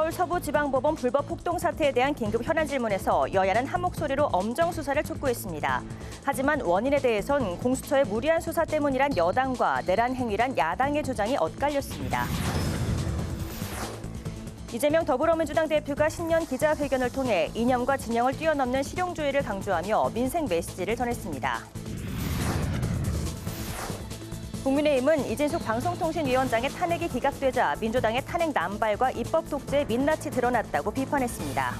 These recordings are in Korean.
서울 서부지방법원 불법 폭동 사태에 대한 긴급 현안 질문에서 여야는 한 목소리로 엄정 수사를 촉구했습니다. 하지만 원인에 대해선 공수처의 무리한 수사 때문이란 여당과 내란 행위란 야당의 주장이 엇갈렸습니다. 이재명 더불어민주당 대표가 신년 기자회견을 통해 이념과 진영을 뛰어넘는 실용주의를 강조하며 민생 메시지를 전했습니다. 국민의힘은 이진숙 방송통신위원장의 탄핵이 기각되자 민주당의 탄핵 남발과 입법 독재의 민낯이 드러났다고 비판했습니다.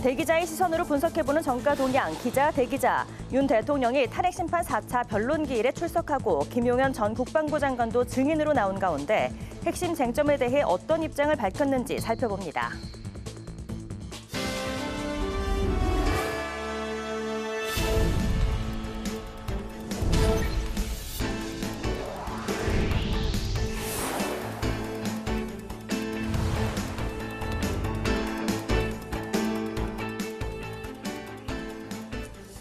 대기자의 시선으로 분석해보는 정가 동향 기자 대기자. 윤 대통령이 탄핵 심판 4차 변론기일에 출석하고 김용현 전 국방부 장관도 증인으로 나온 가운데 핵심 쟁점에 대해 어떤 입장을 밝혔는지 살펴봅니다.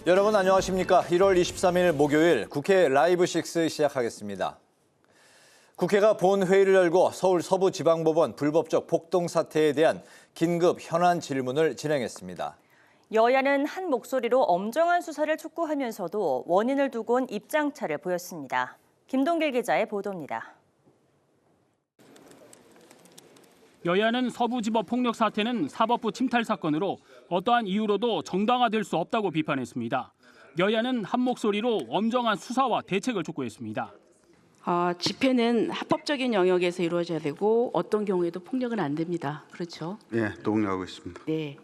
여러분 안녕하십니까? 1월 23일 목요일 국회 라이브 6 시작하겠습니다. 국회가 본회의를 열고 서울 서부지방법원 불법적 폭동 사태에 대한 긴급 현안 질문을 진행했습니다. 여야는 한 목소리로 엄정한 수사를 촉구하면서도 원인을 두고 온 입장차를 보였습니다. 김동길 기자의 보도입니다. 여야는 서부지법 폭력 사태는 사법부 침탈 사건으로 어떠한 이유로도 정당화될 수 없다고 비판했습니다. 여야는 한 목소리로 엄정한 수사와 대책을 촉구했습니다. 집회는 합법적인 영역에서 이루어져야 되고 어떤 경우에도 폭력은 안 됩니다. 그렇죠? 네, 동의하고 있습니다. 네.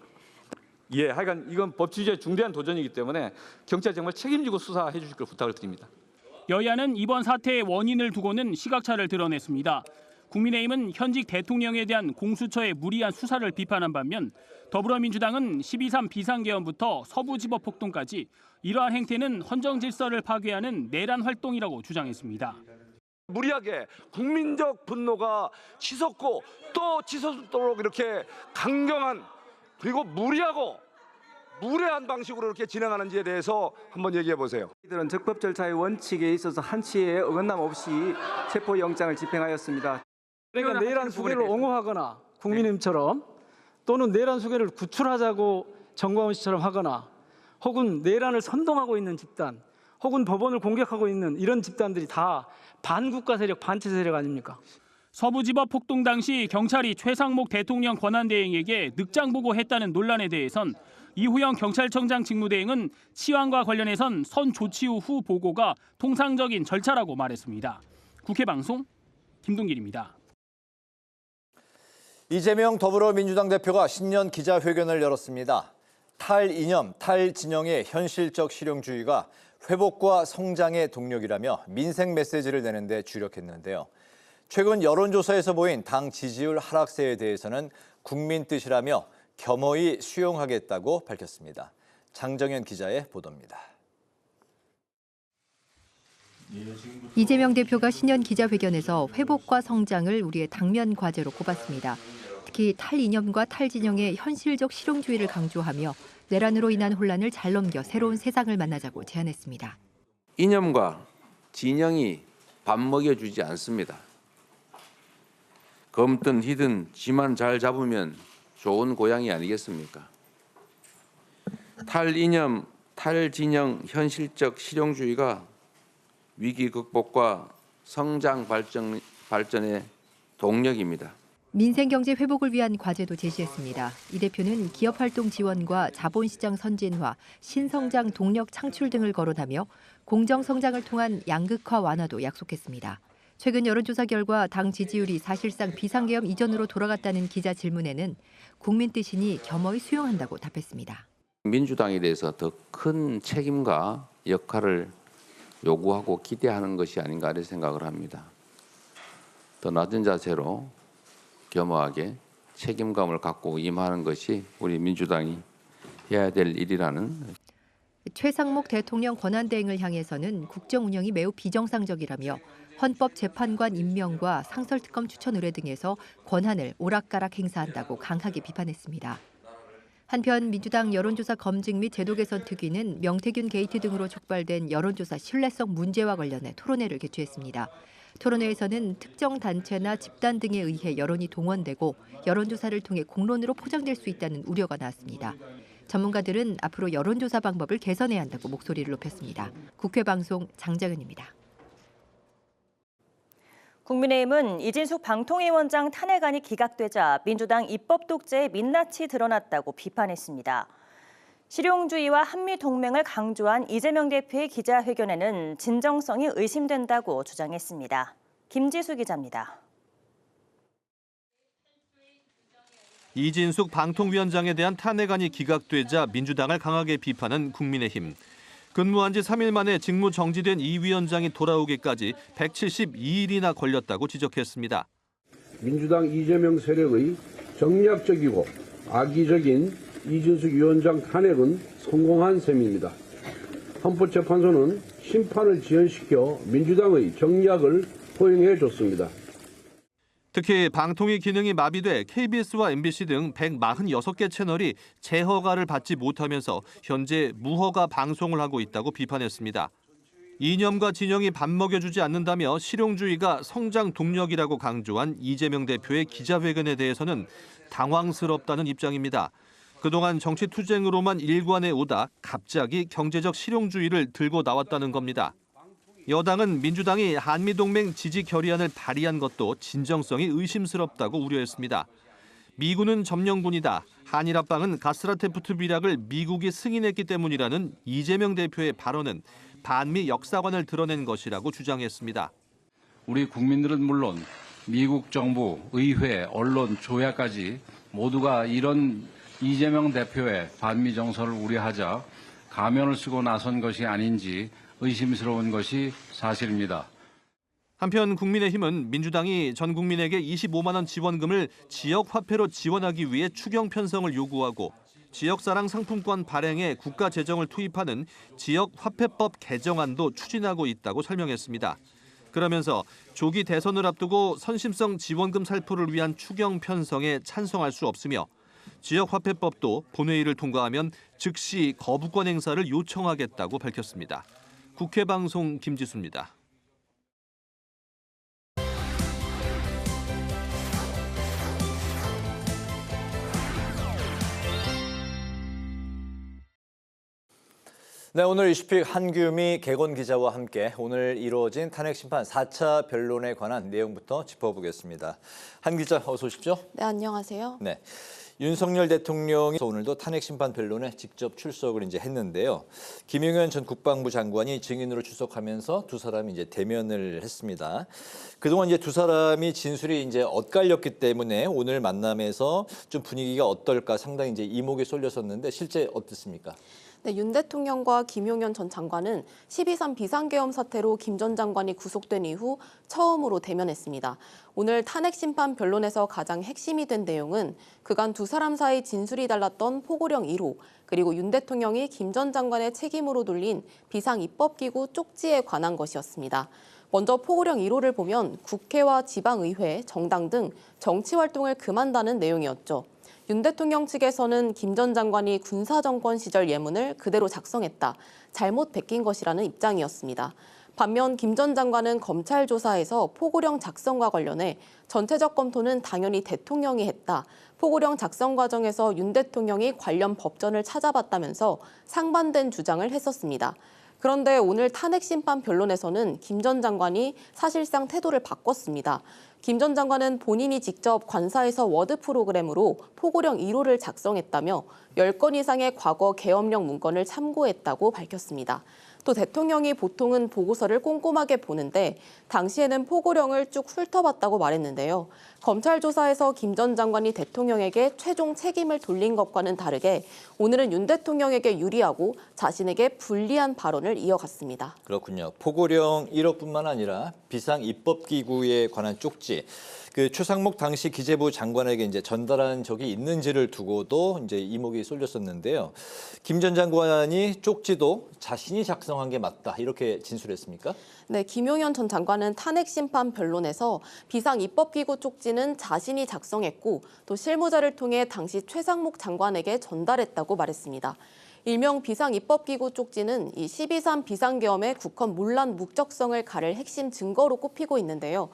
예, 하여간 이건 법치주의의 중대한 도전이기 때문에 경찰이 정말 책임지고 수사해 주실 걸 부탁을 드립니다. 여야는 이번 사태의 원인을 두고는 시각차를 드러냈습니다. 국민의힘은 현직 대통령에 대한 공수처의 무리한 수사를 비판한 반면 더불어민주당은 12.3 비상계엄부터 서부지법 폭동까지 이러한 행태는 헌정 질서를 파괴하는 내란 활동이라고 주장했습니다. 무리하게 국민적 분노가 치솟고 또 치솟도록 이렇게 강경한 그리고 무례한 방식으로 이렇게 진행하는지에 대해서 한번 얘기해 보세요. 이들은 적법 절차의 원칙에 있어서 한치의 어긋남 없이 체포영장을 집행하였습니다. 그러니까 내란 수계를 옹호하거나 국민의힘처럼 또는 내란 수계를 구출하자고 정광훈 씨처럼 하거나 혹은 내란을 선동하고 있는 집단 혹은 법원을 공격하고 있는 이런 집단들이 다 반국가 세력, 반체 세력 아닙니까? 서부지법 폭동 당시 경찰이 최상목 대통령 권한대행에게 늑장 보고했다는 논란에 대해선 이후영 경찰청장 직무대행은 치안과 관련해선 선 조치 후 보고가 통상적인 절차라고 말했습니다. 국회 방송 김동길입니다. 이재명 더불어민주당 대표가 신년 기자회견을 열었습니다. 탈이념, 탈진영의 현실적 실용주의가 회복과 성장의 동력이라며 민생 메시지를 내는 데 주력했는데요. 최근 여론조사에서 보인 당 지지율 하락세에 대해서는 국민 뜻이라며 겸허히 수용하겠다고 밝혔습니다. 장정현 기자의 보도입니다. 이재명 대표가 신년 기자회견에서 회복과 성장을 우리의 당면 과제로 꼽았습니다. 특히 탈이념과 탈진영의 현실적 실용주의를 강조하며 내란으로 인한 혼란을 잘 넘겨 새로운 세상을 만나자고 제안했습니다. 이념과 진영이 밥 먹여주지 않습니다. 검든 희든 쥐만 잘 잡으면 좋은 고양이 아니겠습니까? 탈이념, 탈진영 현실적 실용주의가 위기 극복과 성장 발전의 동력입니다. 민생경제 회복을 위한 과제도 제시했습니다. 이 대표는 기업활동 지원과 자본시장 선진화, 신성장 동력 창출 등을 거론하며 공정성장을 통한 양극화 완화도 약속했습니다. 최근 여론조사 결과 당 지지율이 사실상 비상계엄 이전으로 돌아갔다는 기자 질문에는 국민 뜻이니 겸허히 수용한다고 답했습니다. 민주당에 대해서 더 큰 책임과 역할을 요구하고 기대하는 것이 아닌가 이런 생각을 합니다. 더 낮은 자세로 겸허하게 책임감을 갖고 임하는 것이 우리 민주당이 해야 될 일이라는. 최상목 대통령 권한대행을 향해서는 국정 운영이 매우 비정상적이라며 헌법재판관 임명과 상설특검 추천 의뢰 등에서 권한을 오락가락 행사한다고 강하게 비판했습니다. 한편 민주당 여론조사 검증 및 제도 개선 특위는 명태균 게이트 등으로 촉발된 여론조사 신뢰성 문제와 관련해 토론회를 개최했습니다. 토론회에서는 특정 단체나 집단 등에 의해 여론이 동원되고 여론조사를 통해 공론으로 포장될 수 있다는 우려가 나왔습니다. 전문가들은 앞으로 여론조사 방법을 개선해야 한다고 목소리를 높였습니다. 국회 방송 장정은입니다. 국민의힘은 이진숙 방통위원장 탄핵안이 기각되자 민주당 입법 독재의 민낯이 드러났다고 비판했습니다. 실용주의와 한미동맹을 강조한 이재명 대표의 기자회견에는 진정성이 의심된다고 주장했습니다. 김지수 기자입니다. 이진숙 방통위원장에 대한 탄핵안이 기각되자 민주당을 강하게 비판한 국민의힘. 근무한 지 3일 만에 직무 정지된 이 위원장이 돌아오기까지 172일이나 걸렸다고 지적했습니다. 민주당 이재명 세력의 정략적이고 악의적인 이진숙 위원장 탄핵은 성공한 셈입니다. 헌법재판소는 심판을 지연시켜 민주당의 정략을 허용해 줬습니다. 특히 방통위 기능이 마비돼 KBS와 MBC 등 146개 채널이 재허가를 받지 못하면서 현재 무허가 방송을 하고 있다고 비판했습니다. 이념과 진영이 밥먹여주지 않는다며 실용주의가 성장 동력이라고 강조한 이재명 대표의 기자회견에 대해서는 당황스럽다는 입장입니다. 그동안 정치 투쟁으로만 일관해 오다 갑자기 경제적 실용주의를 들고 나왔다는 겁니다. 여당은 민주당이 한미동맹 지지 결의안을 발의한 것도 진정성이 의심스럽다고 우려했습니다. 미군은 점령군이다. 한일 합방은 가스라테프트 비락을 미국이 승인했기 때문이라는 이재명 대표의 발언은 반미 역사관을 드러낸 것이라고 주장했습니다. 우리 국민들은 물론 미국 정부, 의회, 언론, 조야까지 모두가 이런 이재명 대표의 반미 정서를 우려하자 가면을 쓰고 나선 것이 아닌지 의심스러운 것이 사실입니다. 한편 국민의힘은 민주당이 전 국민에게 25만 원 지원금을 지역 화폐로 지원하기 위해 추경 편성을 요구하고 지역사랑 상품권 발행에 국가 재정을 투입하는 지역 화폐법 개정안도 추진하고 있다고 설명했습니다. 그러면서 조기 대선을 앞두고 선심성 지원금 살포를 위한 추경 편성에 찬성할 수 없으며 지역화폐법도 본회의를 통과하면 즉시 거부권 행사를 요청하겠다고 밝혔습니다. 국회 방송 김지수입니다. 네, 오늘 이슈픽 한규미 개건 기자와 함께 오늘 이루어진 탄핵심판 4차 변론에 관한 내용부터 짚어보겠습니다. 한 기자 어서 오십시오. 네, 안녕하세요. 네, 윤석열 대통령이 오늘도 탄핵심판 변론에 직접 출석을 했는데요. 김용현 전 국방부 장관이 증인으로 출석하면서 두 사람이 대면을 했습니다. 그동안 두 사람이 진술이 엇갈렸기 때문에 오늘 만남에서 좀 분위기가 어떨까 상당히 이목이 쏠렸었는데 실제 어떻습니까? 네, 윤 대통령과 김용현 전 장관은 12.3 비상계엄 사태로 김 전 장관이 구속된 이후 처음으로 대면했습니다. 오늘 탄핵심판 변론에서 가장 핵심이 된 내용은 그간 두 사람 사이 진술이 달랐던 포고령 1호, 그리고 윤 대통령이 김 전 장관의 책임으로 돌린 비상입법기구 쪽지에 관한 것이었습니다. 먼저 포고령 1호를 보면 국회와 지방의회, 정당 등 정치활동을 금한다는 내용이었죠. 윤 대통령 측에서는 김 전 장관이 군사정권 시절 예문을 그대로 작성했다, 잘못 베낀 것이라는 입장이었습니다. 반면 김 전 장관은 검찰 조사에서 포고령 작성과 관련해 전체적 검토는 당연히 대통령이 했다, 포고령 작성 과정에서 윤 대통령이 관련 법전을 찾아봤다면서 상반된 주장을 했었습니다. 그런데 오늘 탄핵심판 변론에서는 김 전 장관이 사실상 태도를 바꿨습니다. 김 전 장관은 본인이 직접 관사에서 워드 프로그램으로 포고령 1호를 작성했다며 10건 이상의 과거 계엄령 문건을 참고했다고 밝혔습니다. 또 대통령이 보통은 보고서를 꼼꼼하게 보는데 당시에는 포고령을 쭉 훑어봤다고 말했는데요. 검찰 조사에서 김 전 장관이 대통령에게 최종 책임을 돌린 것과는 다르게 오늘은 윤 대통령에게 유리하고 자신에게 불리한 발언을 이어갔습니다. 그렇군요. 포고령 1호뿐만 아니라 비상입법기구에 관한 쪽지, 최상목 당시 기재부 장관에게 전달한 적이 있는지를 두고도 이목이 쏠렸었는데요. 김 전 장관이 쪽지도 자신이 작성한 게 맞다 이렇게 진술했습니까? 네, 김용현 전 장관은 탄핵심판 변론에서 비상입법기구 쪽지는 자신이 작성했고 또 실무자를 통해 당시 최상목 장관에게 전달했다고 말했습니다. 일명 비상입법기구 쪽지는 이 12.3 비상계엄의 국헌 문란 목적성을 가를 핵심 증거로 꼽히고 있는데요.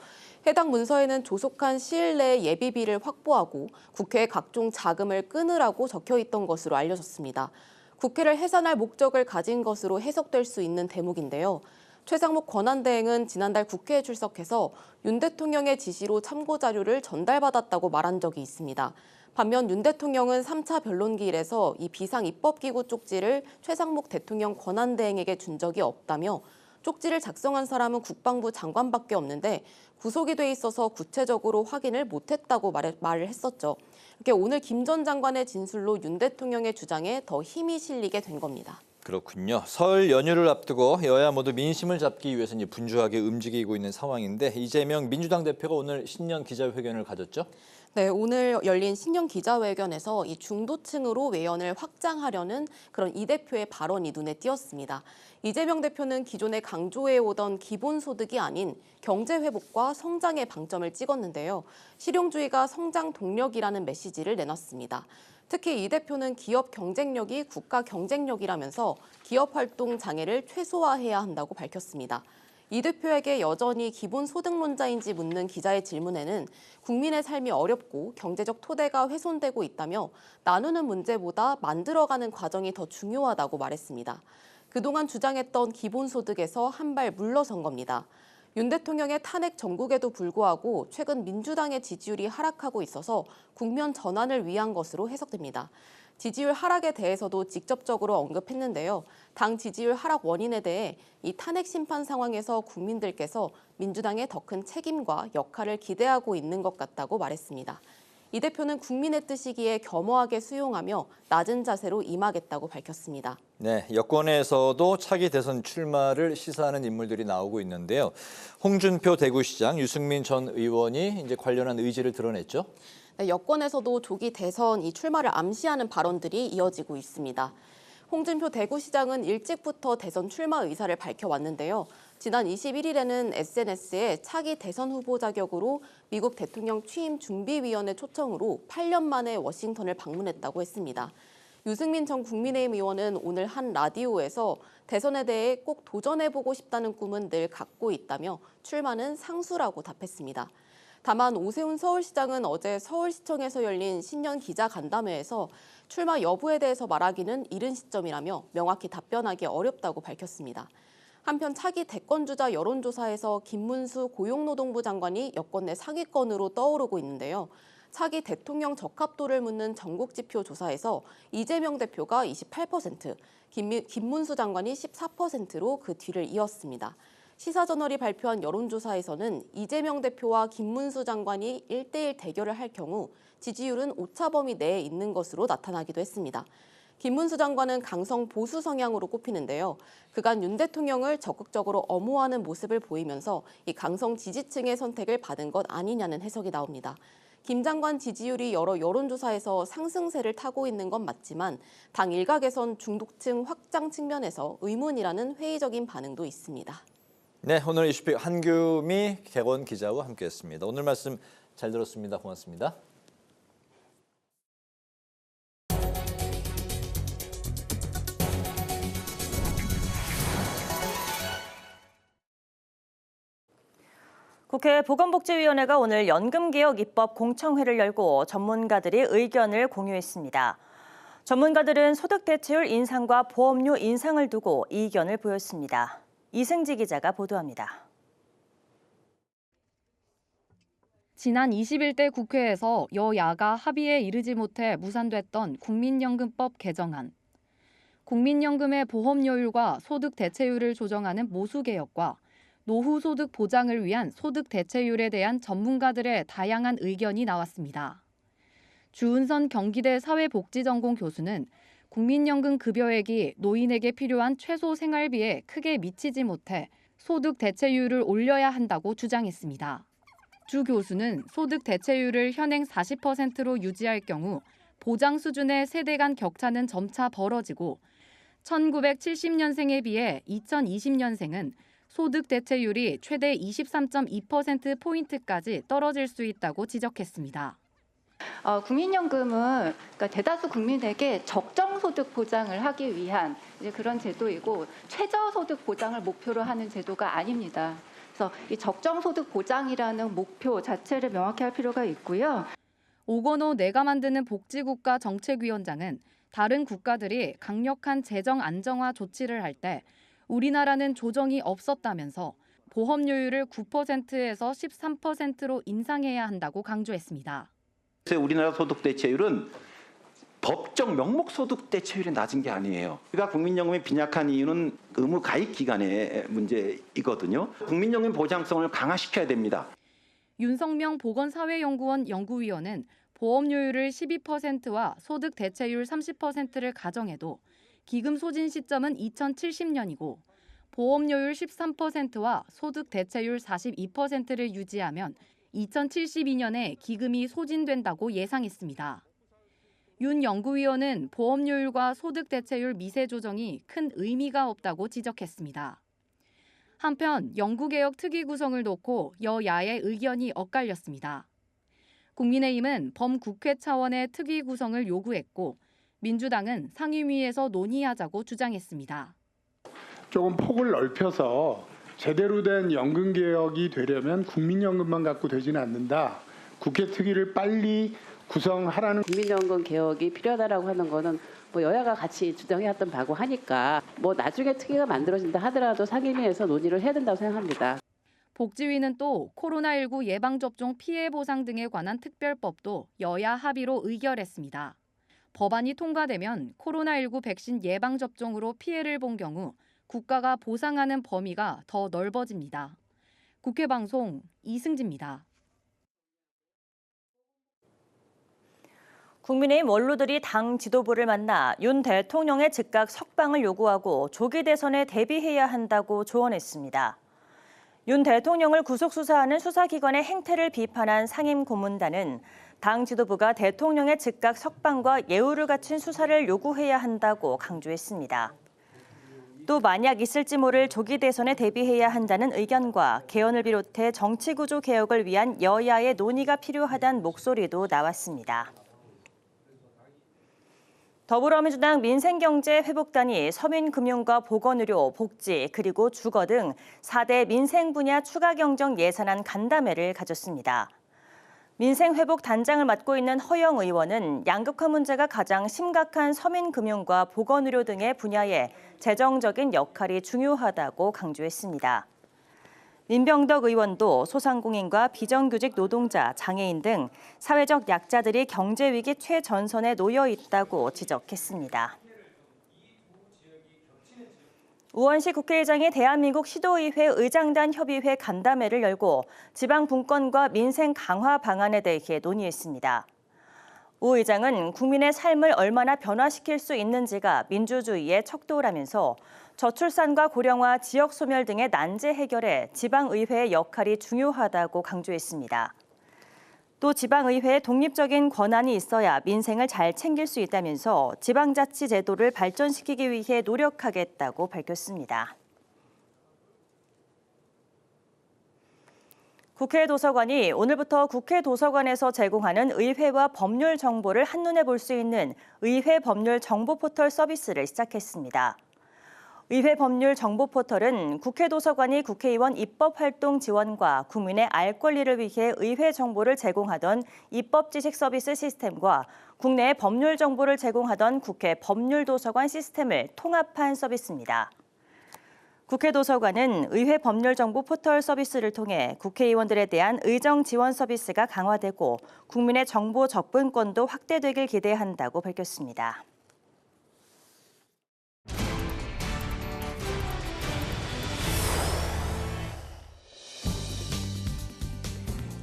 해당 문서에는 조속한 시일 내에 예비비를 확보하고 국회의 각종 자금을 끊으라고 적혀 있던 것으로 알려졌습니다. 국회를 해산할 목적을 가진 것으로 해석될 수 있는 대목인데요. 최상목 권한대행은 지난달 국회에 출석해서 윤 대통령의 지시로 참고 자료를 전달받았다고 말한 적이 있습니다. 반면 윤 대통령은 3차 변론기일에서 이 비상입법기구 쪽지를 최상목 대통령 권한대행에게 준 적이 없다며 쪽지를 작성한 사람은 국방부 장관밖에 없는데 구속이 돼 있어서 구체적으로 확인을 못했다고 말을 했었죠. 이렇게 오늘 김 전 장관의 진술로 윤 대통령의 주장에 더 힘이 실리게 된 겁니다. 그렇군요. 설 연휴를 앞두고 여야 모두 민심을 잡기 위해서 이제 분주하게 움직이고 있는 상황인데 이재명 민주당 대표가 오늘 신년 기자회견을 가졌죠? 네, 오늘 열린 신년 기자회견에서 이 중도층으로 외연을 확장하려는 그런 이 대표의 발언이 눈에 띄었습니다. 이재명 대표는 기존에 강조해오던 기본소득이 아닌 경제 회복과 성장의 방점을 찍었는데요. 실용주의가 성장 동력이라는 메시지를 내놨습니다. 특히 이 대표는 기업 경쟁력이 국가 경쟁력이라면서 기업 활동 장애를 최소화해야 한다고 밝혔습니다. 이 대표에게 여전히 기본소득론자인지 묻는 기자의 질문에는 국민의 삶이 어렵고 경제적 토대가 훼손되고 있다며 나누는 문제보다 만들어가는 과정이 더 중요하다고 말했습니다. 그동안 주장했던 기본소득에서 한 발 물러선 겁니다. 윤 대통령의 탄핵 정국에도 불구하고 최근 민주당의 지지율이 하락하고 있어서 국면 전환을 위한 것으로 해석됩니다. 지지율 하락에 대해서도 직접적으로 언급했는데요. 당 지지율 하락 원인에 대해 이 탄핵 심판 상황에서 국민들께서 민주당의 더 큰 책임과 역할을 기대하고 있는 것 같다고 말했습니다. 이 대표는 국민의 뜻이기에 겸허하게 수용하며 낮은 자세로 임하겠다고 밝혔습니다. 네, 여권에서도 차기 대선 출마를 시사하는 인물들이 나오고 있는데요. 홍준표 대구시장, 유승민 전 의원이 이제 관련한 의지를 드러냈죠. 네, 여권에서도 조기 대선 이 출마를 암시하는 발언들이 이어지고 있습니다. 홍준표 대구시장은 일찍부터 대선 출마 의사를 밝혀왔는데요. 지난 21일에는 SNS에 차기 대선 후보 자격으로 미국 대통령 취임 준비위원회 초청으로 8년 만에 워싱턴을 방문했다고 했습니다. 유승민 전 국민의힘 의원은 오늘 한 라디오에서 대선에 대해 꼭 도전해보고 싶다는 꿈은 늘 갖고 있다며 출마는 상수라고 답했습니다. 다만 오세훈 서울시장은 어제 서울시청에서 열린 신년 기자간담회에서 출마 여부에 대해서 말하기는 이른 시점이라며 명확히 답변하기 어렵다고 밝혔습니다. 한편 차기 대권주자 여론조사에서 김문수 고용노동부 장관이 여권 내 상위권으로 떠오르고 있는데요. 차기 대통령 적합도를 묻는 전국지표 조사에서 이재명 대표가 28%, 김문수 장관이 14%로 그 뒤를 이었습니다. 시사저널이 발표한 여론조사에서는 이재명 대표와 김문수 장관이 1대1 대결을 할 경우 지지율은 오차범위 내에 있는 것으로 나타나기도 했습니다. 김문수 장관은 강성 보수 성향으로 꼽히는데요. 그간 윤 대통령을 적극적으로 엄호하는 모습을 보이면서 이 강성 지지층의 선택을 받은 것 아니냐는 해석이 나옵니다. 김 장관 지지율이 여러 여론조사에서 상승세를 타고 있는 건 맞지만 당 일각에선 중도층 확장 측면에서 의문이라는 회의적인 반응도 있습니다. 네, 오늘 이슈픽 한규미 객원 기자와 함께했습니다. 오늘 말씀 잘 들었습니다. 고맙습니다. 국회 보건복지위원회가 오늘 연금개혁 입법 공청회를 열고 전문가들이 의견을 공유했습니다. 전문가들은 소득 대체율 인상과 보험료 인상을 두고 이견을 보였습니다. 이승지 기자가 보도합니다. 지난 21대 국회에서 여야가 합의에 이르지 못해 무산됐던 국민연금법 개정안. 국민연금의 보험료율과 소득 대체율을 조정하는 모수개혁과 노후 소득 보장을 위한 소득 대체율에 대한 전문가들의 다양한 의견이 나왔습니다. 주은선 경기대 사회복지전공 교수는 국민연금 급여액이 노인에게 필요한 최소 생활비에 크게 미치지 못해 소득 대체율을 올려야 한다고 주장했습니다. 주 교수는 소득 대체율을 현행 40%로 유지할 경우 보장 수준의 세대 간 격차는 점차 벌어지고 1970년생에 비해 2020년생은 소득 대체율이 최대 23.2%포인트까지 떨어질 수 있다고 지적했습니다. 국민연금은 그러니까 대다수 국민에게 적정소득 보장을 하기 위한 이제 그런 제도이고 최저소득 보장을 목표로 하는 제도가 아닙니다. 그래서 이 적정소득 보장이라는 목표 자체를 명확히 할 필요가 있고요. 오건호 내가 만드는 복지국가 정책위원장은 다른 국가들이 강력한 재정 안정화 조치를 할 때 우리나라는 조정이 없었다면서 보험료율을 9%에서 13%로 인상해야 한다고 강조했습니다. 우리나라 소득 대체율은 법정 명목 소득 대체율이 낮은 게 아니에요. 그러니까 국민연금이 빈약한 이유는 의무 가입 기간의 문제이거든요. 국민연금 보장성을 강화시켜야 됩니다. 윤성명 보건사회연구원 연구위원은 보험료율을 12%와 소득 대체율 30%를 가정해도 기금 소진 시점은 2070년이고 보험료율 13%와 소득 대체율 42%를 유지하면 2072년에 기금이 소진된다고 예상했습니다. 윤 연구위원은 보험료율과 소득 대체율 미세 조정이 큰 의미가 없다고 지적했습니다. 한편 연구개혁 특위 구성을 놓고 여야의 의견이 엇갈렸습니다. 국민의힘은 범국회 차원의 특위 구성을 요구했고 민주당은 상임위에서 논의하자고 주장했습니다. 조금 폭을 넓혀서 제대로 된 연금 개혁이 되려면 국민연금만 갖고 되지는 않는다. 국회 특위를 빨리 구성하라는. 국민연금 개혁이 필요하다라고 하는 거는 뭐 여야가 같이 주장해왔던 바고 하니까 뭐 나중에 특위가 만들어진다 하더라도 상임위에서 논의를 해야 된다고 생각합니다. 복지위는 또 코로나19 예방접종 피해 보상 등에 관한 특별법도 여야 합의로 의결했습니다. 법안이 통과되면 코로나19 백신 예방접종으로 피해를 본 경우 국가가 보상하는 범위가 더 넓어집니다. 국회방송 이승지입니다. 국민의힘 원로들이 당 지도부를 만나 윤 대통령의 즉각 석방을 요구하고 조기 대선에 대비해야 한다고 조언했습니다. 윤 대통령을 구속 수사하는 수사기관의 행태를 비판한 상임고문단은 당 지도부가 대통령의 즉각 석방과 예우를 갖춘 수사를 요구해야 한다고 강조했습니다. 또 만약 있을지 모를 조기 대선에 대비해야 한다는 의견과 개헌을 비롯해 정치구조 개혁을 위한 여야의 논의가 필요하다는 목소리도 나왔습니다. 더불어민주당 민생경제회복단이 서민금융과 보건의료, 복지, 그리고 주거 등 4대 민생 분야 추가 경정 예산안 간담회를 가졌습니다. 민생회복단장을 맡고 있는 허영 의원은 양극화 문제가 가장 심각한 서민금융과 보건의료 등의 분야에 재정적인 역할이 중요하다고 강조했습니다. 민병덕 의원도 소상공인과 비정규직 노동자, 장애인 등 사회적 약자들이 경제위기 최전선에 놓여 있다고 지적했습니다. 우원식 국회의장이 대한민국 시도의회 의장단 협의회 간담회를 열고 지방 분권과 민생 강화 방안에 대해 논의했습니다. 우 의장은 국민의 삶을 얼마나 변화시킬 수 있는지가 민주주의의 척도라면서 저출산과 고령화, 지역 소멸 등의 난제 해결에 지방의회의 역할이 중요하다고 강조했습니다. 또 지방의회에 독립적인 권한이 있어야 민생을 잘 챙길 수 있다면서 지방자치 제도를 발전시키기 위해 노력하겠다고 밝혔습니다. 국회 도서관이 오늘부터 국회 도서관에서 제공하는 의회와 법률 정보를 한눈에 볼 수 있는 의회 법률 정보 포털 서비스를 시작했습니다. 의회 법률 정보 포털은 국회 도서관이 국회의원 입법 활동 지원과 국민의 알 권리를 위해 의회 정보를 제공하던 입법 지식 서비스 시스템과 국내의 법률 정보를 제공하던 국회 법률 도서관 시스템을 통합한 서비스입니다. 국회 도서관은 의회 법률 정보 포털 서비스를 통해 국회의원들에 대한 의정 지원 서비스가 강화되고 국민의 정보 접근권도 확대되길 기대한다고 밝혔습니다.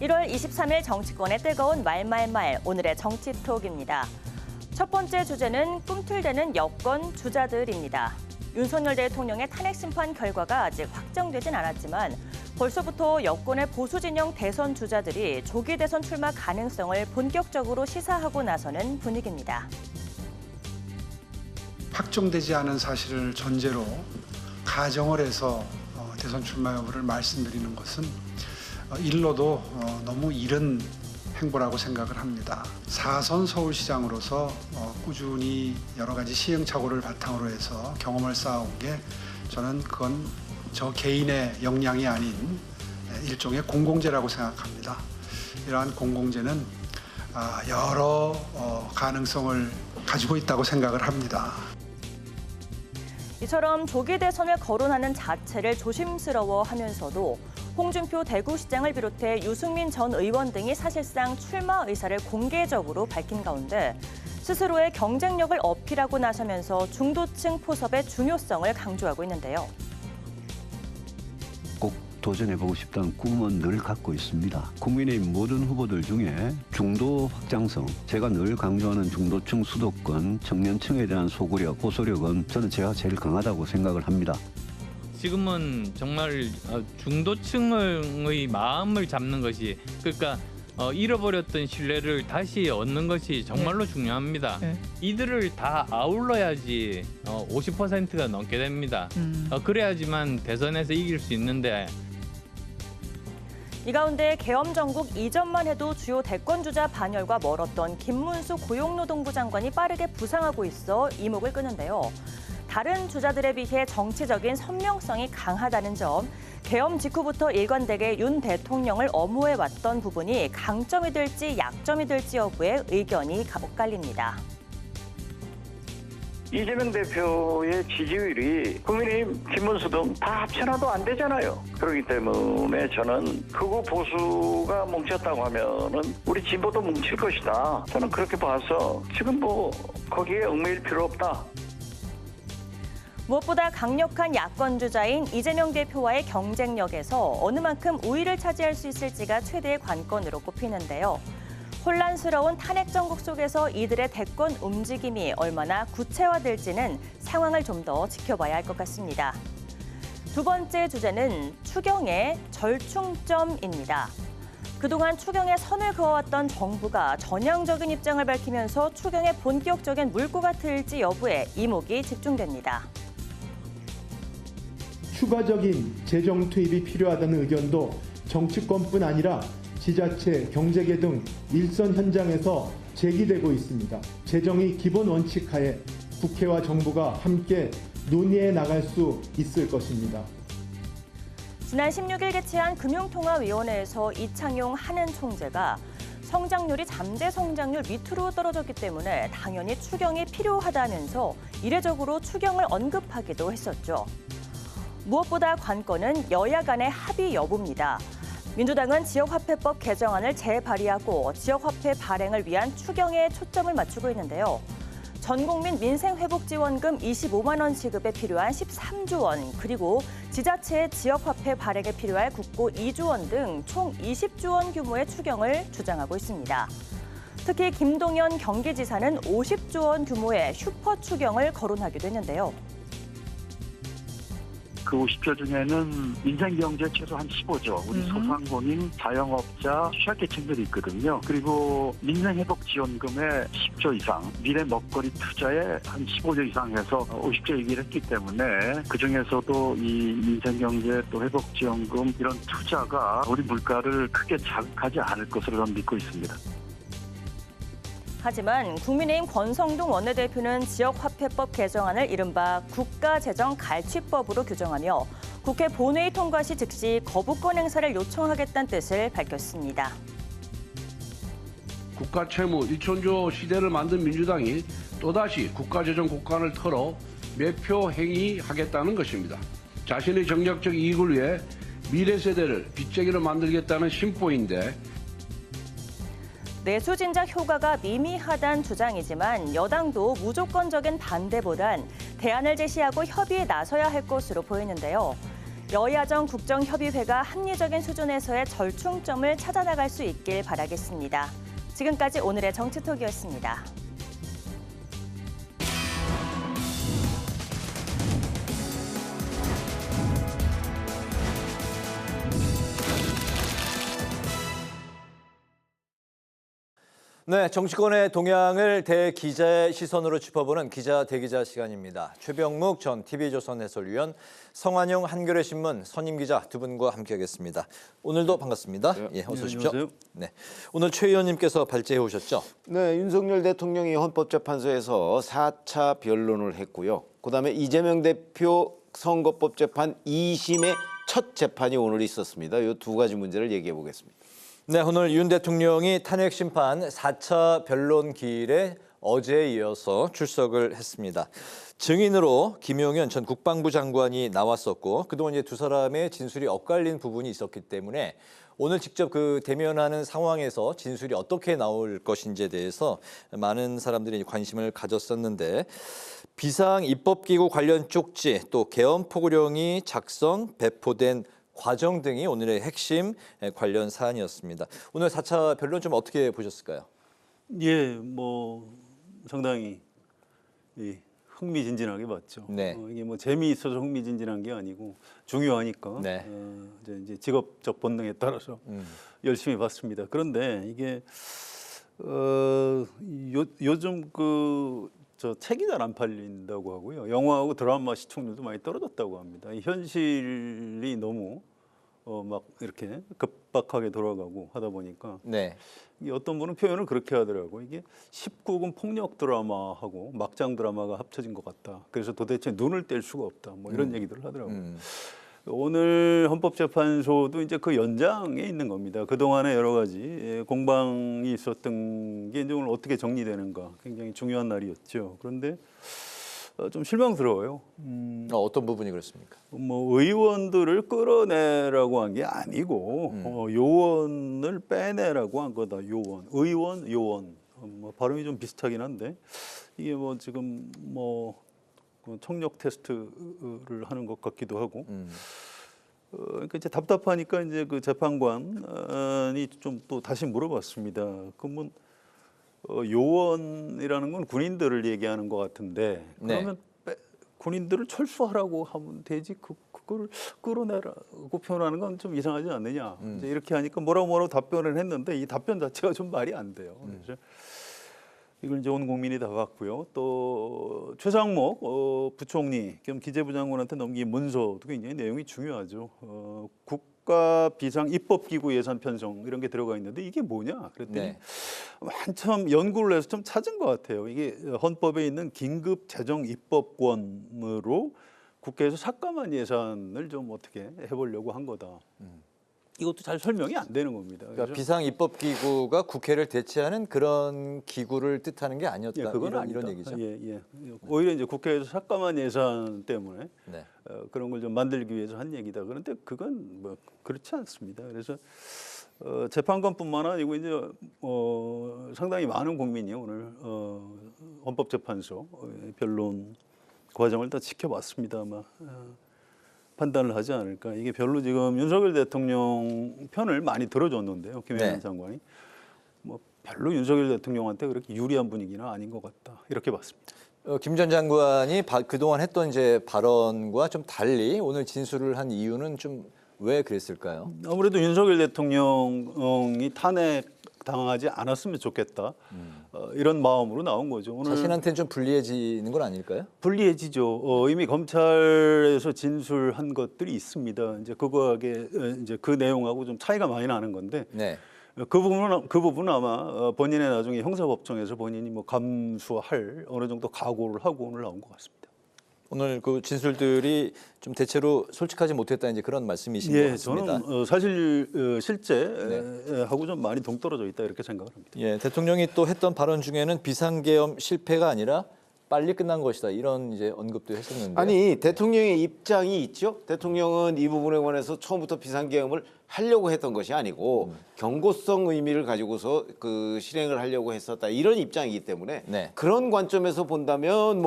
(1월 23일) 정치권의 뜨거운 말말말, 오늘의 정치톡입니다. 첫 번째 주제는 꿈틀대는 여권 주자들입니다. 윤석열 대통령의 탄핵 심판 결과가 아직 확정되진 않았지만 벌써부터 여권의 보수 진영 대선 주자들이 조기 대선 출마 가능성을 본격적으로 시사하고 나서는 분위기입니다. 확정되지 않은 사실을 전제로 가정을 해서 대선 출마 여부를 말씀드리는 것은 일로도 너무 이른 행보라고 생각을 합니다. 4선 서울시장으로서 꾸준히 여러 가지 시행착오를 바탕으로 해서 경험을 쌓아온 게 저는 그건 저 개인의 역량이 아닌 일종의 공공재라고 생각합니다. 이러한 공공재는 여러 가능성을 가지고 있다고 생각을 합니다. 이처럼 조기 대선을 거론하는 자체를 조심스러워하면서도 홍준표 대구시장을 비롯해 유승민 전 의원 등이 사실상 출마 의사를 공개적으로 밝힌 가운데 스스로의 경쟁력을 어필하고 나서면서 중도층 포섭의 중요성을 강조하고 있는데요. 꼭 도전해보고 싶다는 꿈은 늘 갖고 있습니다. 국민의힘 모든 후보들 중에 중도 확장성, 제가 늘 강조하는 중도층 수도권, 청년층에 대한 소구력, 호소력은 저는 제가 제일 강하다고 생각을 합니다. 지금은 정말 중도층의 마음을 잡는 것이, 그러니까 잃어버렸던 신뢰를 다시 얻는 것이 정말로 중요합니다. 이들을 다 아울러야지 50%가 넘게 됩니다. 그래야지만 대선에서 이길 수 있는데. 이 가운데 계엄 정국 이전만 해도 주요 대권주자 반열과 멀었던 김문수 고용노동부 장관이 빠르게 부상하고 있어 이목을 끄는데요. 다른 주자들에 비해 정치적인 선명성이 강하다는 점, 계엄 직후부터 일관되게 윤 대통령을 엄호해왔던 부분이 강점이 될지 약점이 될지 여부에 의견이 엇갈립니다. 이재명 대표의 지지율이 국민의힘, 김문수 등 다 합쳐놔도 안 되잖아요. 그렇기 때문에 저는 극우 보수가 뭉쳤다고 하면은 우리 진보도 뭉칠 것이다. 저는 그렇게 봐서 지금 뭐 거기에 얽매일 필요 없다. 무엇보다 강력한 야권 주자인 이재명 대표와의 경쟁력에서 어느 만큼 우위를 차지할 수 있을지가 최대의 관건으로 꼽히는데요. 혼란스러운 탄핵 정국 속에서 이들의 대권 움직임이 얼마나 구체화될지는 상황을 좀 더 지켜봐야 할 것 같습니다. 두 번째 주제는 추경의 절충점입니다. 그동안 추경에 선을 그어왔던 정부가 전향적인 입장을 밝히면서 추경에 본격적인 물꼬가 트일지 여부에 이목이 집중됩니다. 추가적인 재정 투입이 필요하다는 의견도 정치권뿐 아니라 지자체, 경제계 등 일선 현장에서 제기되고 있습니다. 재정이 기본 원칙 하에 국회와 정부가 함께 논의해 나갈 수 있을 것입니다. 지난 16일 개최한 금융통화위원회에서 이창용 한은 총재가 성장률이 잠재 성장률 밑으로 떨어졌기 때문에 당연히 추경이 필요하다면서 이례적으로 추경을 언급하기도 했었죠. 무엇보다 관건은 여야 간의 합의 여부입니다. 민주당은 지역화폐법 개정안을 재발의하고 지역화폐 발행을 위한 추경에 초점을 맞추고 있는데요. 전국민 민생회복지원금 25만 원 지급에 필요한 13조 원, 그리고 지자체의 지역화폐 발행에 필요할 국고 2조 원 등 총 20조 원 규모의 추경을 주장하고 있습니다. 특히 김동연 경기지사는 50조 원 규모의 슈퍼 추경을 거론하기도 했는데요. 그 50조 중에는 민생경제 최소한 15조, 우리 소상공인, 자영업자, 취약계층들이 있거든요. 그리고 민생회복지원금에 10조 이상, 미래 먹거리 투자에 한 15조 이상 해서 50조 얘기를 했기 때문에 그중에서도 이 민생경제 또 회복지원금 이런 투자가 우리 물가를 크게 자극하지 않을 것으로 저는 믿고 있습니다. 하지만 국민의힘 권성동 원내대표는 지역화폐법 개정안을 이른바 국가재정갈취법으로 규정하며 국회 본회의 통과 시 즉시 거부권 행사를 요청하겠다는 뜻을 밝혔습니다. 국가채무 1천조 시대를 만든 민주당이 또다시 국가재정 국간을 털어 매표 행위하겠다는 것입니다. 자신의 정략적 이익을 위해 미래 세대를 빚쟁이로 만들겠다는 심보인데 내수 진작 효과가 미미하다는 주장이지만 여당도 무조건적인 반대보단 대안을 제시하고 협의에 나서야 할 것으로 보이는데요. 여야정 국정협의회가 합리적인 수준에서의 절충점을 찾아나갈 수 있길 바라겠습니다. 지금까지 오늘의 정치톡이었습니다. 네, 정치권의 동향을 대기자의 시선으로 짚어보는 기자 대기자 시간입니다. 최병묵 전 TV조선 해설위원, 성환용 한겨레 신문 선임 기자 두 분과 함께하겠습니다. 오늘도 반갑습니다. 예, 어서 오십시오. 네, 오늘 최 의원님께서 발제해 오셨죠? 네, 윤석열 대통령이 헌법재판소에서 4차 변론을 했고요. 그다음에 이재명 대표 선거법 재판 2심의 첫 재판이 오늘 있었습니다. 이 두 가지 문제를 얘기해 보겠습니다. 네, 오늘 윤 대통령이 탄핵 심판 4차 변론 기일에 어제에 이어서 출석을 했습니다. 증인으로 김용현 전 국방부 장관이 나왔었고 그동안 이제 두 사람의 진술이 엇갈린 부분이 있었기 때문에 오늘 직접 그 대면하는 상황에서 진술이 어떻게 나올 것인지에 대해서 많은 사람들이 관심을 가졌었는데 비상 입법기구 관련 쪽지 또 개헌 포고령이 작성, 배포된 과정 등이 오늘의 핵심 관련 사안이었습니다. 오늘 4차 변론 좀 어떻게 보셨을까요? 예, 상당히 흥미진진하게 봤죠. 네. 이게 재미있어서 흥미진진한 게 아니고 중요하니까 네. 이제 직업적 본능에 따라서 열심히 봤습니다. 그런데 이게 요즘 책이 잘 안 팔린다고 하고요. 영화하고 드라마 시청률도 많이 떨어졌다고 합니다. 현실이 너무 막 이렇게 급박하게 돌아가고 하다 보니까 네. 이게 어떤 분은 표현을 그렇게 하더라고요. 이게 19금 폭력 드라마하고 막장 드라마가 합쳐진 것 같다. 그래서 도대체 눈을 뗄 수가 없다. 이런 얘기들을 하더라고요. 오늘 헌법재판소도 이제 그 연장에 있는 겁니다. 그동안에 여러 가지 공방이 있었던 게 이제 오늘 어떻게 정리되는가 굉장히 중요한 날이었죠. 그런데 좀 실망스러워요. 어떤 부분이 그렇습니까? 의원들을 끌어내라고 한 게 아니고 요원을 빼내라고 한 거다. 요원, 의원, 요원. 발음이 좀 비슷하긴 한데 이게 지금 청력 테스트를 하는 것 같기도 하고. 그러니까 이제 답답하니까 이제 그 재판관이 좀 또 다시 물어봤습니다. 그러면 요원이라는 건 군인들을 얘기하는 것 같은데 그러면 군인들을 철수하라고 하면 되지 그거를 끌어내라고 표현하는 건 좀 이상하지 않느냐. 이제 이렇게 하니까 뭐라고 답변을 했는데 이 답변 자체가 좀 말이 안 돼요. 그래서 이걸 이제 온 국민이 다 봤고요. 또 최상목 부총리 겸 기재부 장관한테 넘긴 문서도 굉장히 내용이 중요하죠. 국가 비상 입법기구 예산 편성 이런 게 들어가 있는데 이게 뭐냐 그랬더니 한참 연구를 해서 좀 찾은 것 같아요. 이게 헌법에 있는 긴급 재정 입법권으로 국회에서 삭감한 예산을 좀 어떻게 해보려고 한 거다. 이것도 잘 설명이 안 되는 겁니다. 그러니까 비상 입법기구가 국회를 대체하는 그런 기구를 뜻하는 게 아니었다. 예, 그건 이런 얘기죠. 예. 오히려 이제 국회에서 삭감한 예산 때문에 네. 그런 걸 좀 만들기 위해서 한 얘기다. 그런데 그건 그렇지 않습니다. 그래서 재판관뿐만 아니고 이제 상당히 많은 국민이 오늘 헌법재판소 변론 과정을 다 지켜봤습니다. 아마. 판단을 하지 않을까. 이게 별로 지금 윤석열 대통령 편을 많이 들어줬는데요. 김영현 장관이 별로 윤석열 대통령한테 그렇게 유리한 분위기는 아닌 것 같다. 이렇게 봤습니다. 김 전 장관이 그동안 했던 이제 발언과 좀 달리 오늘 진술을 한 이유는 좀 왜 그랬을까요? 아무래도 윤석열 대통령이 탄핵 당하지 않았으면 좋겠다. 이런 마음으로 나온 거죠. 오늘 자신한테는 좀 불리해지는 건 아닐까요? 불리해지죠. 이미 검찰에서 진술한 것들이 있습니다. 이제 그거하게 이제 그 내용하고 좀 차이가 많이 나는 건데 그 부분은 아마 본인의 나중에 형사법정에서 본인이 감수할 어느 정도 각오를 하고 오늘 나온 것 같습니다. 오늘 그 진술들이 좀 대체로 솔직하지 못했다 이제 그런 말씀이신 것 같습니다. 저는 사실 실제하고 좀 많이 동떨어져 있다 이렇게 생각을 합니다. 예, 대통령이 또 했던 발언 중에는 비상계엄 실패가 아니라 빨리 끝난 것이다 이런 이제 언급도 했었는데. 아니 대통령의 입장이 있죠. 대통령은 이 부분에 관해서 처음부터 비상계엄을 하려고 했던 것이 아니고 경고성 의미를 가지고서 그 실행을 하려고 했었다 이런 입장이기 때문에 그런 관점에서 본다면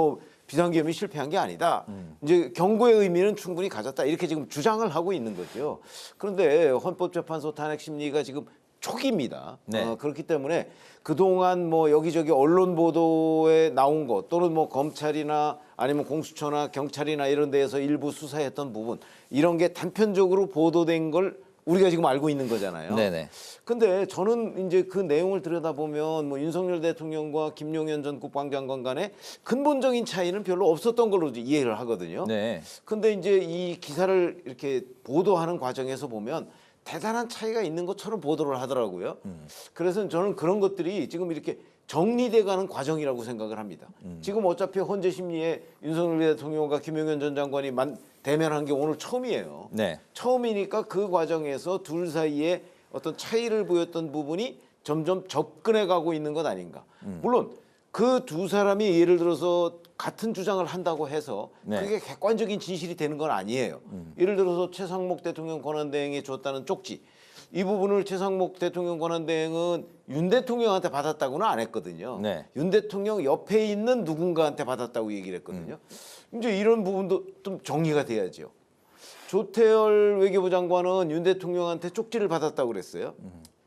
비상계엄이 실패한 게 아니다. 이제 경고의 의미는 충분히 가졌다. 이렇게 지금 주장을 하고 있는 거죠. 그런데 헌법재판소 탄핵 심리가 지금 초기입니다. 그렇기 때문에 그동안 여기저기 언론 보도에 나온 것 또는 검찰이나 아니면 공수처나 경찰이나 이런 데에서 일부 수사했던 부분 이런 게 단편적으로 보도된 걸 우리가 지금 알고 있는 거잖아요. 네네. 근데 저는 이제 그 내용을 들여다보면 뭐 윤석열 대통령과 김용현 전 국방장관 간의 근본적인 차이는 별로 없었던 걸로 이해를 하거든요. 네. 근데 이제 이 기사를 이렇게 보도하는 과정에서 보면 대단한 차이가 있는 것처럼 보도를 하더라고요. 그래서 저는 그런 것들이 지금 이렇게 정리돼가는 과정이라고 생각을 합니다. 지금 어차피 헌재 심리에 윤석열 대통령과 김용현 전 장관이 대면한 게 오늘 처음이에요. 네. 처음이니까 그 과정에서 둘 사이에 어떤 차이를 보였던 부분이 점점 접근해가고 있는 것 아닌가. 물론 그 두 사람이 예를 들어서 같은 주장을 한다고 해서 네. 그게 객관적인 진실이 되는 건 아니에요. 예를 들어서 최상목 대통령 권한대행에 줬다는 쪽지, 이 부분을 최상목 대통령 권한대행은 윤 대통령한테 받았다고는 안 했거든요. 네. 윤 대통령 옆에 있는 누군가한테 받았다고 얘기를 했거든요. 이제 이런 부분도 좀 정리가 돼야죠. 조태열 외교부 장관은 윤 대통령한테 쪽지를 받았다고 그랬어요.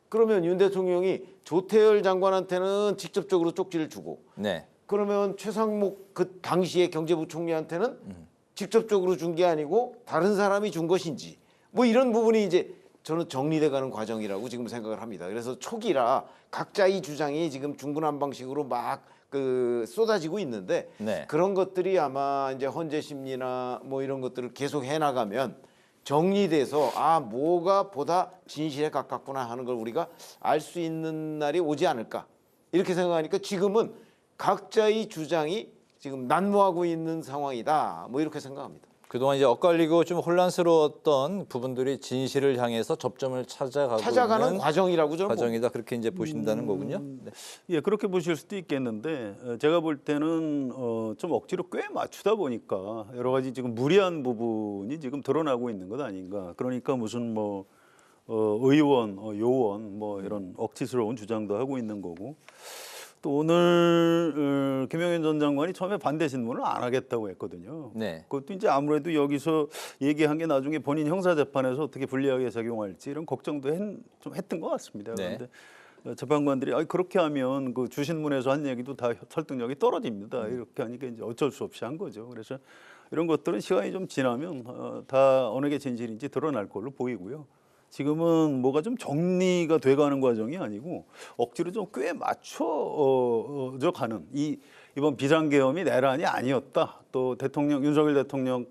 그러면 윤 대통령이 조태열 장관한테는 직접적으로 쪽지를 주고, 네. 그러면 최상목 그 당시의 경제부총리한테는 직접적으로 준 게 아니고 다른 사람이 준 것인지, 뭐 이런 부분이 이제 저는 정리돼가는 과정이라고 지금 생각을 합니다. 그래서 초기라 각자의 주장이 지금 중구난방식으로 막 쏟아지고 있는데 네. 그런 것들이 아마 이제 헌재 심리나 뭐 이런 것들을 계속 해나가면 정리돼서 뭐가 보다 진실에 가깝구나 하는 걸 우리가 알 수 있는 날이 오지 않을까 이렇게 생각하니까 지금은 각자의 주장이 지금 난무하고 있는 상황이다. 뭐 이렇게 생각합니다. 그동안 이제 엇갈리고 좀 혼란스러웠던 부분들이 진실을 향해서 접점을 찾아가는 있는 과정이라고 저는 과정이다. 그렇게 이제 보신다는 거군요. 네. 예, 그렇게 보실 수도 있겠는데 제가 볼 때는 좀 억지로 꽤 맞추다 보니까 여러 가지 지금 무리한 부분이 지금 드러나고 있는 것 아닌가. 그러니까 무슨 뭐 의원, 요원 뭐 이런 억지스러운 주장도 하고 있는 거고. 또 오늘 김용현 전 장관이 처음에 반대 신문을 안 하겠다고 했거든요. 네. 그것도 이제 아무래도 여기서 얘기한 게 나중에 본인 형사 재판에서 어떻게 불리하게 작용할지 이런 걱정도 좀 했던 것 같습니다. 네. 그런데 재판관들이 그렇게 하면 그 주신문에서 한 얘기도 다 설득력이 떨어집니다. 이렇게 하니까 이제 어쩔 수 없이 한 거죠. 그래서 이런 것들은 시간이 좀 지나면 다 어느 게 진실인지 드러날 걸로 보이고요. 지금은 뭐가 좀 정리가 돼가는 과정이 아니고 억지로 좀 꽤 맞춰져 가는 이번 비상계엄이 내란이 아니었다. 또 윤석열 대통령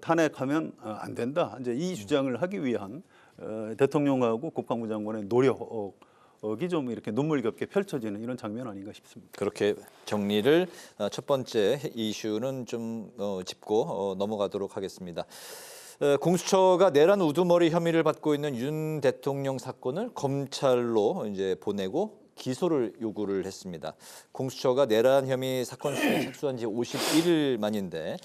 탄핵하면 안 된다. 이제 이 주장을 하기 위한 대통령하고 국방부 장관의 노력이 좀 이렇게 눈물겹게 펼쳐지는 이런 장면 아닌가 싶습니다. 그렇게 정리를 첫 번째 이슈는 좀 짚고 넘어가도록 하겠습니다. 공수처가 내란 우두머리 혐의를 받고 있는 윤 대통령 사건을 검찰로 이제 보내고 기소를 요구를 했습니다. 공수처가 내란 혐의 사건 수사에 착수한 지 51일 만인데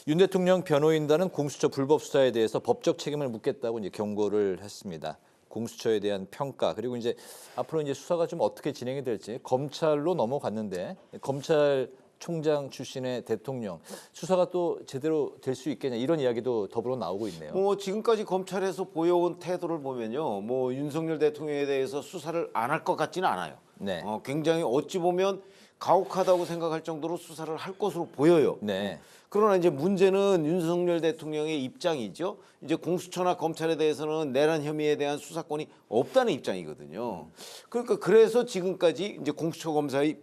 윤 대통령 변호인단은 공수처 불법 수사에 대해서 법적 책임을 묻겠다고 이제 경고를 했습니다. 공수처에 대한 평가 그리고 이제 앞으로 이제 수사가 좀 어떻게 진행이 될지 검찰로 넘어갔는데 검찰총장 출신의 대통령 수사가 또 제대로 될 수 있겠냐 이런 이야기도 더불어 나오고 있네요. 지금까지 검찰에서 보여온 태도를 보면요, 윤석열 대통령에 대해서 수사를 안 할 것 같지는 않아요. 네. 굉장히 어찌 보면 가혹하다고 생각할 정도로 수사를 할 것으로 보여요. 네. 그러나 이제 문제는 윤석열 대통령의 입장이죠. 이제 공수처나 검찰에 대해서는 내란 혐의에 대한 수사권이 없다는 입장이거든요. 그러니까 그래서 지금까지 이제 공수처 검사의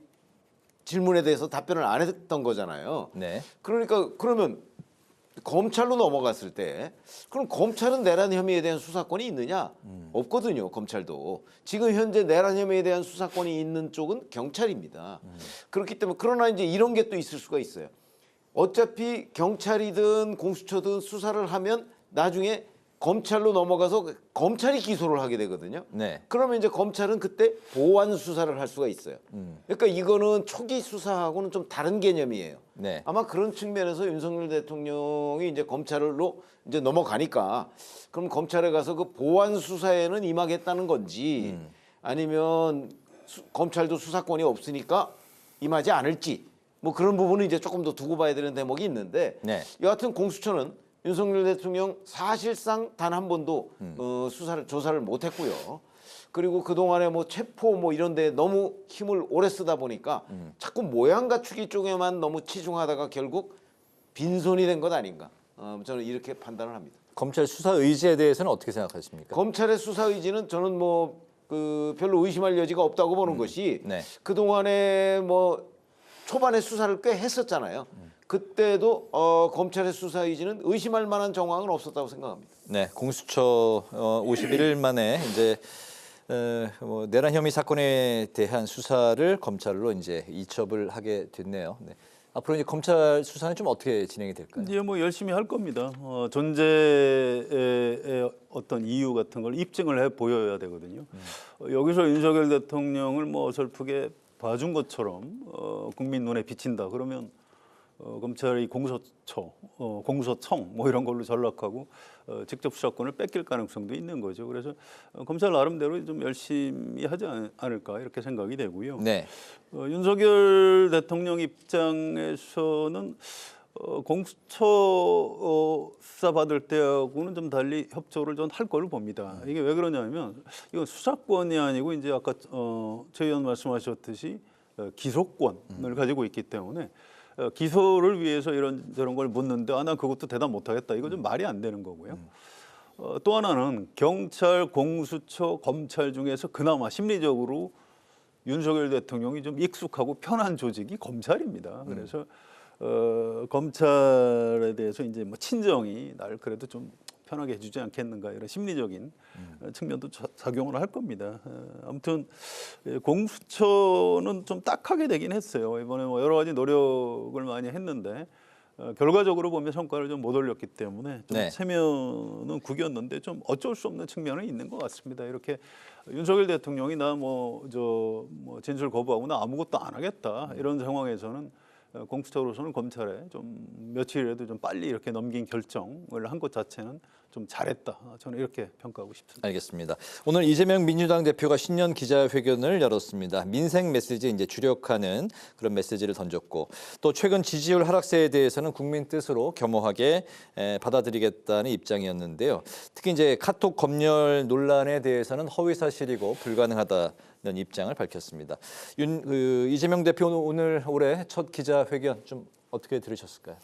질문에 대해서 답변을 안 했던 거잖아요. 네. 그러니까 그러면 검찰로 넘어갔을 때 그럼 검찰은 내란 혐의에 대한 수사권이 있느냐? 없거든요. 검찰도. 지금 현재 내란 혐의에 대한 수사권이 있는 쪽은 경찰입니다. 그렇기 때문에 그러나 이제 이런 게 또 있을 수가 있어요. 어차피 경찰이든 공수처든 수사를 하면 나중에 검찰로 넘어가서 검찰이 기소를 하게 되거든요. 네. 그러면 이제 검찰은 그때 보완 수사를 할 수가 있어요. 그러니까 이거는 초기 수사하고는 좀 다른 개념이에요. 네. 아마 그런 측면에서 윤석열 대통령이 이제 검찰로 이제 넘어가니까 그럼 검찰에 가서 그 보완 수사에는 임하겠다는 건지 아니면 검찰도 수사권이 없으니까 임하지 않을지 뭐 그런 부분은 이제 조금 더 두고 봐야 되는 대목이 있는데 네. 여하튼 공수처는 윤석열 대통령 사실상 단 한 번도 조사를 못했고요. 그리고 그동안에 뭐 체포 뭐 이런 데 너무 힘을 오래 쓰다 보니까 자꾸 모양 갖추기 쪽에만 너무 치중하다가 결국 빈손이 된 것 아닌가. 저는 이렇게 판단을 합니다. 검찰 수사 의지에 대해서는 어떻게 생각하십니까? 검찰의 수사 의지는 저는 별로 의심할 여지가 없다고 보는 것이 네. 그동안에 초반에 수사를 꽤 했었잖아요. 그때도 검찰의 수사 의지는 의심할 만한 정황은 없었다고 생각합니다. 네, 공수처 51일 만에 이제 내란 혐의 사건에 대한 수사를 검찰로 이제 이첩을 하게 됐네요. 네. 앞으로 이제 검찰 수사는 좀 어떻게 진행이 될까요? 이제 열심히 할 겁니다. 존재의 어떤 이유 같은 걸 입증을 해 보여야 되거든요. 여기서 윤석열 대통령을 어설프게 봐준 것처럼 국민 눈에 비친다. 그러면 검찰이 공수처청 이런 걸로 전락하고 직접 수사권을 뺏길 가능성도 있는 거죠. 그래서 검찰 나름대로 좀 열심히 하지 않을까 이렇게 생각이 되고요. 네. 윤석열 대통령 입장에서는 공수처 수사 받을 때하고는 좀 달리 협조를 좀 할 걸로 봅니다. 이게 왜 그러냐면 이건 수사권이 아니고 이제 아까 최 의원 말씀하셨듯이 기소권을 가지고 있기 때문에 기소를 위해서 저런 걸 묻는데 난 그것도 대답 못하겠다. 이거 좀 말이 안 되는 거고요. 또 하나는 경찰, 공수처, 검찰 중에서 그나마 심리적으로 윤석열 대통령이 좀 익숙하고 편한 조직이 검찰입니다. 그래서 검찰에 대해서 이제 친정이 날 그래도 좀 편하게 해주지 않겠는가 이런 심리적인 측면도 작용을 할 겁니다. 아무튼 공수처는 좀 딱하게 되긴 했어요. 이번에 여러 가지 노력을 많이 했는데 결과적으로 보면 성과를 좀 못 올렸기 때문에 좀 체면은 구겼는데 좀 어쩔 수 없는 측면은 있는 것 같습니다. 이렇게 윤석열 대통령이 나 진술 거부하고 나 아무것도 안 하겠다 이런 상황에서는 공수처로서는 검찰에 좀 며칠이라도 좀 빨리 이렇게 넘긴 결정을 한 것 자체는 좀 잘했다. 저는 이렇게 평가하고 싶습니다. 알겠습니다. 오늘 이재명 민주당 대표가 신년 기자회견을 열었습니다. 민생 메시지에 이제 주력하는 그런 메시지를 던졌고 또 최근 지지율 하락세에 대해서는 국민 뜻으로 겸허하게 받아들이겠다는 입장이었는데요. 특히 이제 카톡 검열 논란에 대해서는 허위 사실이고 불가능하다는 입장을 밝혔습니다. 이재명 대표 오늘 올해 첫 기자회견 좀 어떻게 들으셨을까요?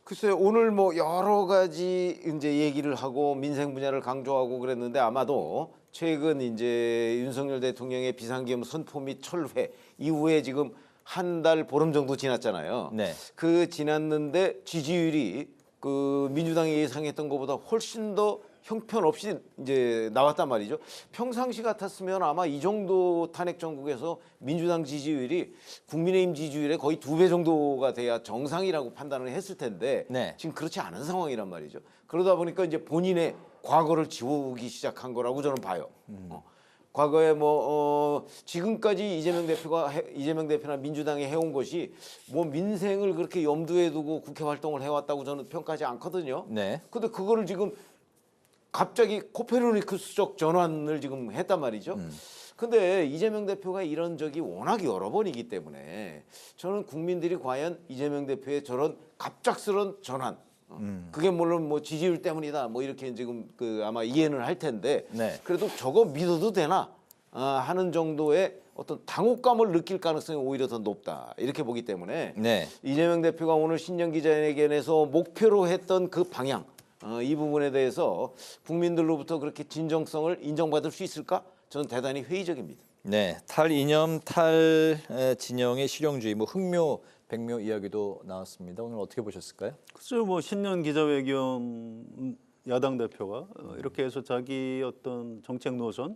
글쎄요, 오늘 여러 가지 이제 얘기를 하고 민생 분야를 강조하고 그랬는데 아마도 최근 이제 윤석열 대통령의 비상계엄 선포 및 철회 이후에 지금 한 달 보름 정도 지났잖아요. 네. 그 지났는데 지지율이 민주당이 예상했던 것보다 훨씬 더 형편없이 이제 나왔단 말이죠. 평상시 같았으면 아마 이 정도 탄핵 정국에서 민주당 지지율이 국민의힘 지지율의 거의 2배 정도가 돼야 정상이라고 판단을 했을 텐데 지금 그렇지 않은 상황이란 말이죠. 그러다 보니까 이제 본인의 과거를 지우기 시작한 거라고 저는 봐요. 과거에 지금까지 이재명 대표나 민주당이 해온 것이 민생을 그렇게 염두에 두고 국회 활동을 해왔다고 저는 평가하지 않거든요. 네. 근데 그거를 지금 갑자기 코페르니쿠스적 전환을 지금 했단 말이죠. 근데 이재명 대표가 이런 적이 워낙 여러 번이기 때문에 저는 국민들이 과연 이재명 대표의 저런 갑작스런 전환, 그게 물론 지지율 때문이다 이렇게 지금 아마 이해는 할 텐데 그래도 저거 믿어도 되나 하는 정도의 어떤 당혹감을 느낄 가능성이 오히려 더 높다 이렇게 보기 때문에 이재명 대표가 오늘 신년 기자회견에서 목표로 했던 그 방향 이 부분에 대해서 국민들로부터 그렇게 진정성을 인정받을 수 있을까? 저는 대단히 회의적입니다. 네, 탈이념, 탈진영의 실용주의, 흥묘, 백묘 이야기도 나왔습니다. 오늘 어떻게 보셨을까요? 글쎄요, 신년 기자회견 야당 대표가 이렇게 해서 자기 어떤 정책 노선,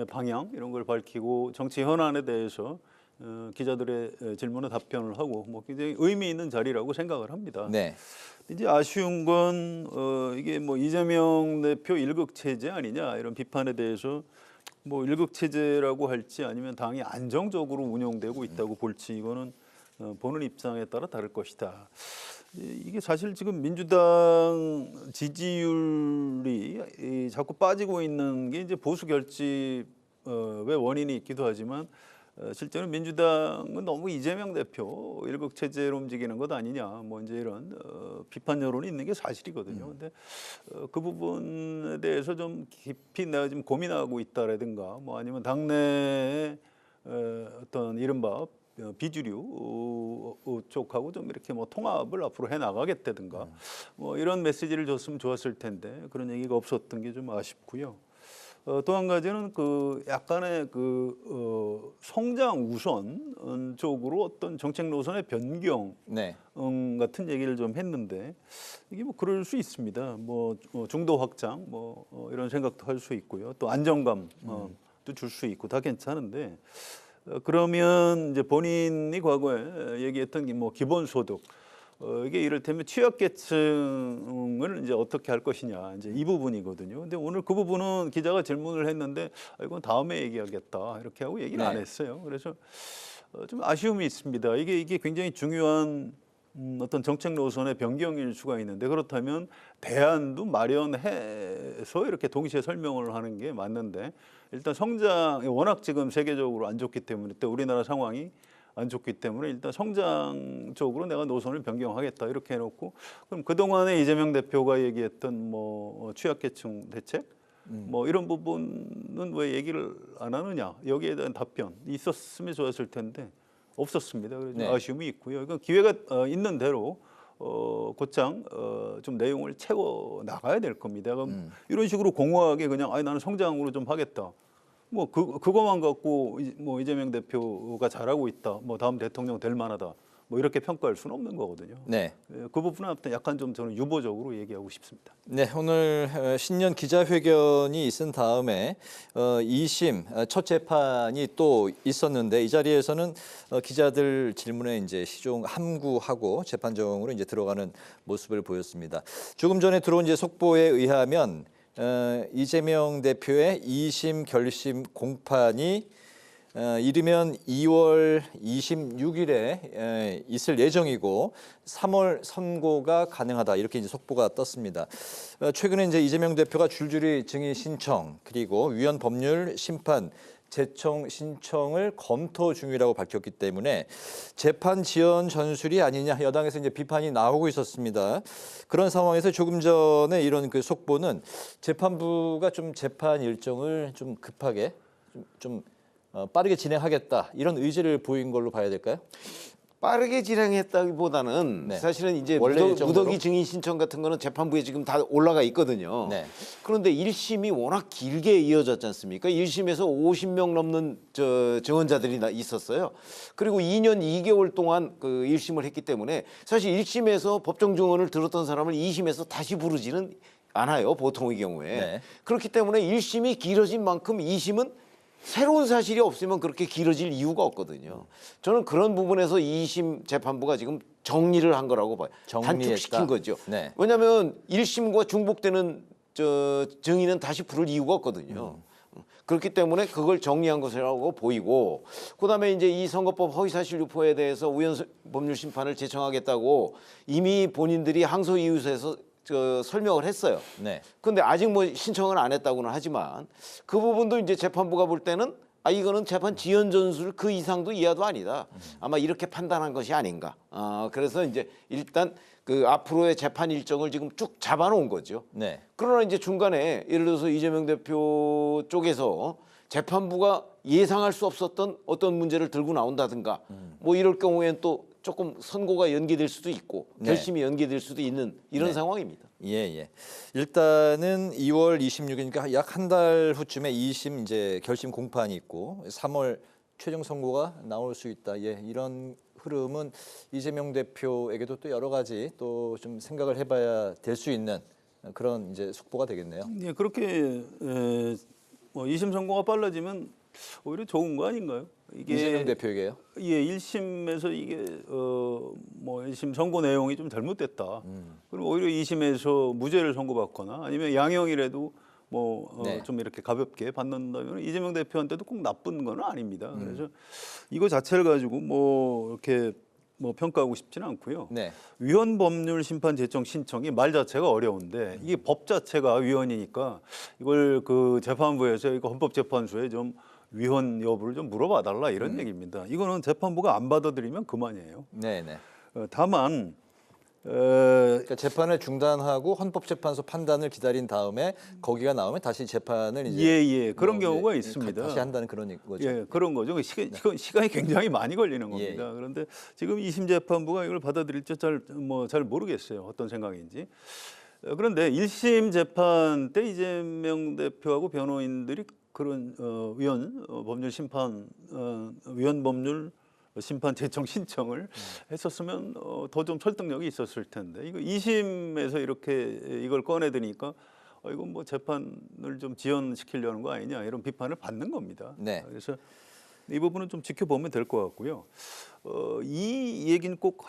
방향 이런 걸 밝히고 정치 현안에 대해서 기자들의 질문에 답변을 하고 굉장히 의미 있는 자리라고 생각을 합니다. 네. 이제 아쉬운 건 이게 이재명 대표 일극 체제 아니냐 이런 비판에 대해서 일극 체제라고 할지 아니면 당이 안정적으로 운영되고 있다고 볼지 이거는 보는 입장에 따라 다를 것이다. 이게 사실 지금 민주당 지지율이 자꾸 빠지고 있는 게 이제 보수 결집의 원인이 있기도 하지만 실제로 민주당은 너무 이재명 대표 일극 체제로 움직이는 것 아니냐 이제 이런 비판 여론이 있는 게 사실이거든요. 근데 그 부분에 대해서 좀 깊이 내가 지금 고민하고 있다라든가 아니면 당내에 어떤 이른바 비주류 쪽하고 좀 이렇게 뭐 통합을 앞으로 해 나가겠다든가 뭐 이런 메시지를 줬으면 좋았을 텐데 그런 얘기가 없었던 게 좀 아쉽고요. 또 한 가지는 그 약간의 그 성장 우선 쪽으로 어떤 정책 노선의 변경 같은 얘기를 좀 했는데 이게 뭐 그럴 수 있습니다. 뭐 중도 확장 뭐 이런 생각도 할 수 있고요. 또 안정감 또 줄 수 있고 다 괜찮은데 그러면 이제 본인이 과거에 얘기했던 뭐 기본소득 이게 이를테면 취약계층을 이제 어떻게 할 것이냐 이제 이 부분이거든요. 근데 오늘 그 부분은 기자가 질문을 했는데 이건 다음에 얘기하겠다 이렇게 하고 얘기를 안 했어요. 그래서 좀 아쉬움이 있습니다. 이게 굉장히 중요한 어떤 정책 노선의 변경일 수가 있는데 그렇다면 대안도 마련해서 이렇게 동시에 설명을 하는 게 맞는데 일단 성장이 워낙 지금 세계적으로 안 좋기 때문에 또 우리나라 상황이 안 좋기 때문에 일단 성장 쪽으로 내가 노선을 변경하겠다 이렇게 해놓고 그럼 그동안에 이재명 대표가 얘기했던 뭐 취약계층 대책 뭐 이런 부분은 왜 얘기를 안 하느냐 여기에 대한 답변이 있었으면 좋았을 텐데 없었습니다. 그래서 아쉬움이 있고요. 이건 기회가 있는 대로 곧장 좀 내용을 채워 나가야 될 겁니다. 그럼 이런 식으로 공허하게 그냥 나는 성장으로 좀 하겠다. 뭐 그거만 갖고 뭐 이재명 대표가 잘하고 있다. 뭐 다음 대통령 될 만하다. 뭐 이렇게 평가할 수는 없는 거거든요. 네. 그 부분은 약간 좀 저는 유보적으로 얘기하고 싶습니다. 네, 오늘 신년 기자회견이 있은 다음에 2심 첫 재판이 또 있었는데 이 자리에서는 기자들 질문에 이제 시종 함구하고 재판정으로 이제 들어가는 모습을 보였습니다. 조금 전에 들어온 이제 속보에 의하면 이재명 대표의 2심 결심 공판이 이르면 2월 26일에 있을 예정이고 3월 선고가 가능하다 이렇게 이제 속보가 떴습니다. 최근에 이제 이재명 대표가 줄줄이 증인 신청 그리고 위헌 법률 심판 재청 신청을 검토 중이라고 밝혔기 때문에 재판 지연 전술이 아니냐 여당에서 이제 비판이 나오고 있었습니다. 그런 상황에서 조금 전에 이런 그 속보는 재판부가 좀 재판 일정을 좀 급하게 좀 빠르게 진행하겠다 이런 의지를 보인 걸로 봐야 될까요? 빠르게 진행했다기보다는 사실은 이제 무더기 증인 신청 같은 거는 재판부에 지금 다 올라가 있거든요. 그런데 1심이 워낙 길게 이어졌지 않습니까? 1심에서 50명 넘는 증언자들이 있었어요. 그리고 2년 2개월 동안 그 1심을 했기 때문에 사실 1심에서 법정 증언을 들었던 사람을 2심에서 다시 부르지는 않아요. 보통의 경우에. 그렇기 때문에 1심이 길어진 만큼 2심은 새로운 사실이 없으면 그렇게 길어질 이유가 없거든요. 저는 그런 부분에서 2심 재판부가 지금 정리를 한 거라고 봐요. 단축시킨 거죠. 왜냐하면 1심과 중복되는 증인은 다시 부를 이유가 없거든요. 그렇기 때문에 그걸 정리한 것이라고 보이고 그다음에 이제 이 선거법 허위사실 유포에 대해서 우연 법률 심판을 제청하겠다고 이미 본인들이 항소이유서에서 설명을 했어요. 그런데 아직 뭐 신청을 안 했다고는 하지만 그 부분도 이제 재판부가 볼 때는 이거는 재판 지연 전술 그 이상도 이하도 아니다. 아마 이렇게 판단한 것이 아닌가. 그래서 이제 일단 그 앞으로의 재판 일정을 지금 쭉 잡아놓은 거죠. 그러나 이제 중간에 예를 들어서 이재명 대표 쪽에서 재판부가 예상할 수 없었던 어떤 문제를 들고 나온다든가 뭐 이럴 경우에는 또 조금 선고가 연기될 수도 있고 결심이 연기될 수도 있는 이런 상황입니다. 예. 일단은 2월 26일이니까 약 한 달 후쯤에 2심 이제 결심 공판이 있고 3월 최종 선고가 나올 수 있다. 이런 흐름은 이재명 대표에게도 또 여러 가지 또 좀 생각을 해봐야 될 수 있는 그런 이제 속보가 되겠네요. 예, 그렇게 뭐 2심 선고가 빨라지면 오히려 좋은 거 아닌가요? 이게 이재명 대표에게요? 예, 1심에서 이게 뭐 1심 선고 내용이 좀 잘못됐다. 그리고 오히려 2심에서 무죄를 선고받거나 아니면 양형이라도 뭐 좀 이렇게 가볍게 받는다면 이재명 대표한테도 꼭 나쁜 건 아닙니다. 그래서 이거 자체를 가지고 뭐 이렇게 뭐 평가하고 싶지는 않고요. 위헌 법률 심판 제청 신청이 말 자체가 어려운데 이게 법 자체가 위헌이니까 이걸 그 재판부에서 이거 헌법재판소에 좀 위헌 여부를 좀 물어봐 달라 이런 얘기입니다. 이거는 재판부가 안 받아들이면 그만이에요. 다만 그러니까 재판을 중단하고 헌법재판소 판단을 기다린 다음에 거기가 나오면 다시 재판을 이제 그런 경우가 있습니다. 다시 한다는 그런 거죠. 예, 그런 거죠. 시간이 굉장히 많이 걸리는 겁니다. 그런데 지금 2심 재판부가 이걸 받아들일지 잘 모르겠어요. 어떤 생각인지. 그런데 1심 재판 때 이재명 대표하고 변호인들이 그런 위헌 법률 심판 제청 신청을 했었으면 더 좀 설득력이 있었을 텐데 이거 2심에서 이렇게 이걸 꺼내드니까 이건 뭐 재판을 좀 지연시키려는 거 아니냐 이런 비판을 받는 겁니다. 네. 그래서 이 부분은 좀 지켜보면 될 것 같고요. 이 얘기는 꼭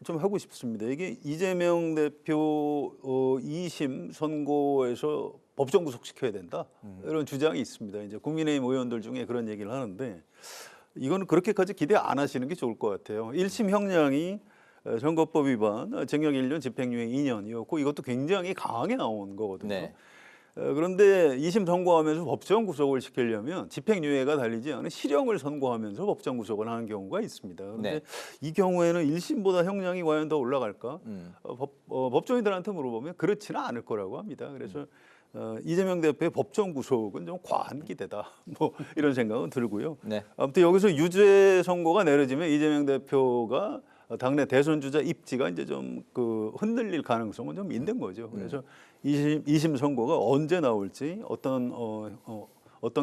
좀 하고 싶습니다. 이게 이재명 대표 2심 선고에서 법정 구속시켜야 된다 이런 주장이 있습니다. 이제 국민의힘 의원들 중에 그런 얘기를 하는데. 이거는 그렇게까지 기대 안 하시는 게 좋을 것 같아요. 1심 형량이 선거법 위반, 징역 1년, 집행유예 2년이었고 이것도 굉장히 강하게 나온 거거든요. 네. 그런데 2심 선고하면서 법정 구속을 시키려면 집행유예가 달리지 않은 실형을 선고하면서 법정 구속을 하는 경우가 있습니다. 그런데 네. 이 경우에는 1심보다 형량이 과연 더 올라갈까? 법조인들한테 물어보면 그렇지는 않을 거라고 합니다. 그래서 이재명 대표의 법정 구속은 좀 과한 기대다. 뭐 이런 생각은 들고요. 네. 아무튼 여기서 유죄 선고가 내려지면 이재명 대표가 당내 대선 주자 입지가 이제 좀 흔들릴 가능성은 좀 있는 거죠. 그래서 2심 선고가 언제 나올지 어떤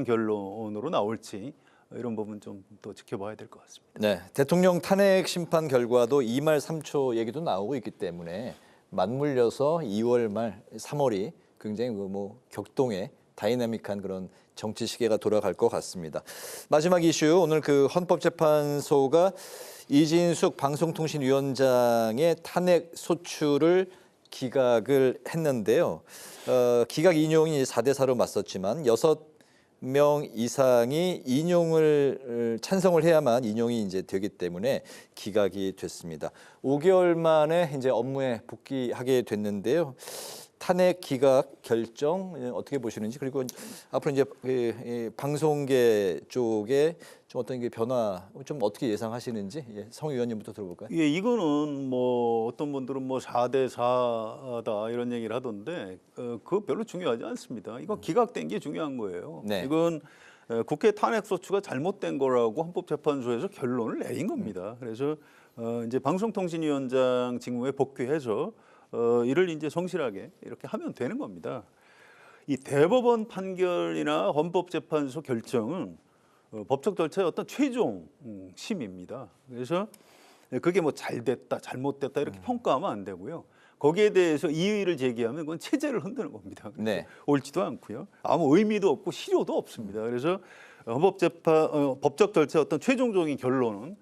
결론으로 나올지 이런 부분 좀 더 지켜봐야 될 것 같습니다. 네, 대통령 탄핵 심판 결과도 2말 3초 얘기도 나오고 있기 때문에 맞물려서 2월 말 3월이 굉장히 격동의 다이나믹한 그런 정치 시계가 돌아갈 것 같습니다. 마지막 이슈 오늘 헌법재판소가 이진숙 방송통신위원장의 탄핵 소추를 기각을 했는데요. 기각 인용이 4대4로 맞섰지만 6명 이상이 인용을 찬성을 해야만 인용이 이제 되기 때문에 기각이 됐습니다. 5개월 만에 이제 업무에 복귀하게 됐는데요. 탄핵 기각 결정 어떻게 보시는지 그리고 앞으로 이제 방송계 쪽에 좀 어떤 게 변화 좀 어떻게 예상하시는지 성 의원님부터 들어볼까요? 예, 이거는 뭐 어떤 분들은 4대4다 이런 얘기를 하던데 그거 별로 중요하지 않습니다. 이거 기각된 게 중요한 거예요. 네. 이건 국회 탄핵 소추가 잘못된 거라고 헌법재판소에서 결론을 내린 겁니다. 그래서 이제 방송통신위원장 직무에 복귀해서 이를 이제 성실하게 이렇게 하면 되는 겁니다. 이 대법원 판결이나 헌법재판소 결정은 법적 절차의 어떤 최종 심입니다. 그래서 그게 잘 됐다, 잘못됐다 이렇게 평가하면 안 되고요. 거기에 대해서 이의를 제기하면 그건 체제를 흔드는 겁니다. 네. 옳지도 않고요. 아무 의미도 없고 실효도 없습니다. 그래서 법적 절차의 어떤 최종적인 결론은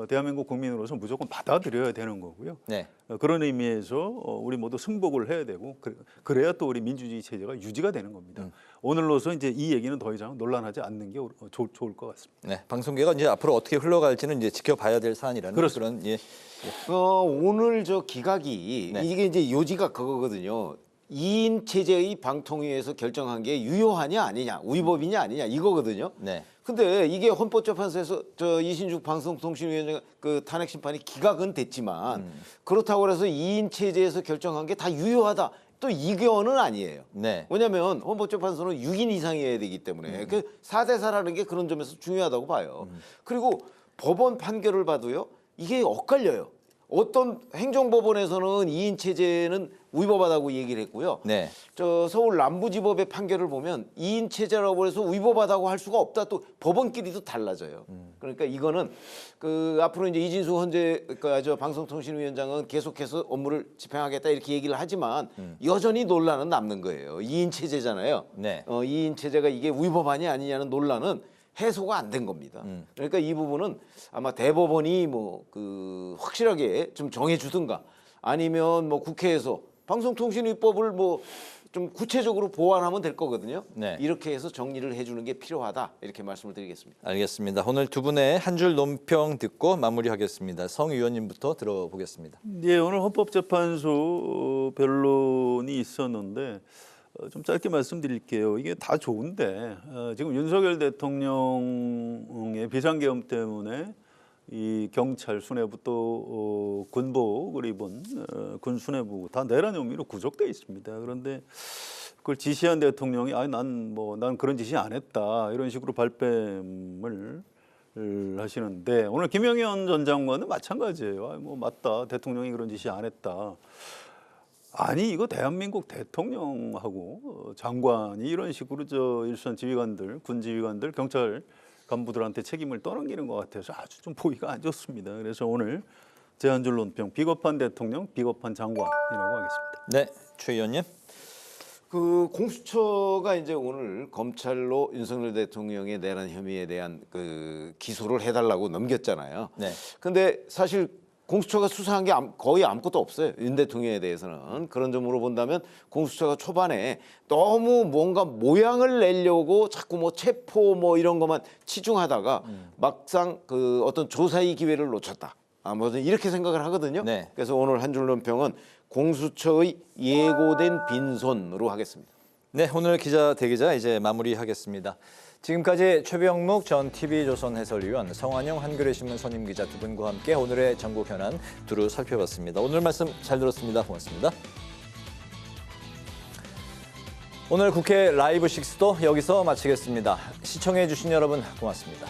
대한민국 국민으로서 무조건 받아들여야 되는 거고요. 네. 그런 의미에서 우리 모두 승복을 해야 되고 그래야 또 우리 민주주의 체제가 유지가 되는 겁니다. 오늘로서 이제 이 얘기는 더 이상 논란하지 않는 게 좋을 것 같습니다. 네, 방송계가 이제 앞으로 어떻게 흘러갈지는 이제 지켜봐야 될 사안이라는 그렇습니다. 그런 오늘 기각이 이게 이제 요지가 그거거든요. 2인 체제의 방통위에서 결정한 게 유효하냐 아니냐, 위법이냐 아니냐 이거거든요. 네. 근데 이게 헌법재판소에서 이진숙 방송통신위원장 탄핵 심판이 기각은 됐지만 그렇다고 해서 2인 체제에서 결정한 게 다 유효하다. 또 이견은 아니에요. 네. 왜냐하면 헌법재판소는 6인 이상이어야 되기 때문에 4대4라는 게 그런 점에서 중요하다고 봐요. 그리고 법원 판결을 봐도요. 이게 엇갈려요. 어떤 행정법원에서는 2인 체제는 위법하다고 얘기를 했고요. 네. 서울 남부지법의 판결을 보면 2인 체제라고 해서 위법하다고 할 수가 없다. 또 법원끼리도 달라져요. 그러니까 이거는 앞으로 이제 이진숙 방송통신위원장은 계속해서 업무를 집행하겠다 이렇게 얘기를 하지만 여전히 논란은 남는 거예요. 2인 체제잖아요. 네. 2인 체제가 이게 위법하냐 아니냐는 논란은 해소가 안 된 겁니다. 그러니까 이 부분은 아마 대법원이 확실하게 좀 정해주든가 아니면 국회에서 방송통신위법을 좀 구체적으로 보완하면 될 거거든요. 네. 이렇게 해서 정리를 해주는 게 필요하다 이렇게 말씀을 드리겠습니다. 알겠습니다. 오늘 두 분의 한 줄 논평 듣고 마무리하겠습니다. 성 의원님부터 들어보겠습니다. 네, 오늘 헌법재판소 변론이 있었는데 좀 짧게 말씀드릴게요. 이게 다 좋은데 지금 윤석열 대통령의 비상계엄 때문에 이 경찰 수뇌부 또 군복을 입은 군 수뇌부 다 내란 혐의로 구속돼 있습니다. 그런데 그걸 지시한 대통령이 난 그런 지시 안 했다 이런 식으로 발뺌을 하시는데 오늘 김영현 전 장관은 마찬가지예요. 맞다 대통령이 그런 지시 안 했다. 아니 이거 대한민국 대통령하고 장관이 이런 식으로 일선 지휘관들, 군 지휘관들, 경찰 간부들한테 책임을 떠넘기는 것 같아서 아주 좀 보기가 안 좋습니다. 그래서 오늘 제 한 줄 논평 비겁한 대통령, 비겁한 장관이라고 하겠습니다. 네, 최 의원님. 그 공수처가 이제 오늘 검찰로 윤석열 대통령의 내란 혐의에 대한 그 기소를 해달라고 넘겼잖아요. 네. 근데 사실 공수처가 수사한 게 거의 아무것도 없어요. 윤 대통령에 대해서는. 그런 점으로 본다면 공수처가 초반에 너무 뭔가 모양을 내려고 자꾸 뭐 체포 뭐 이런 것만 치중하다가 막상 그 어떤 조사의 기회를 놓쳤다. 아무튼 이렇게 생각을 하거든요. 네. 그래서 오늘 한 줄 논평은 공수처의 예고된 빈손으로 하겠습니다. 네, 오늘 기자 대기자 이제 마무리하겠습니다. 지금까지 최병묵 전 TV조선 해설위원, 성환영 한겨레 신문 선임 기자 두 분과 함께 오늘의 전국 현안 두루 살펴봤습니다. 오늘 말씀 잘 들었습니다. 고맙습니다. 오늘 국회 라이브 6도 여기서 마치겠습니다. 시청해 주신 여러분 고맙습니다.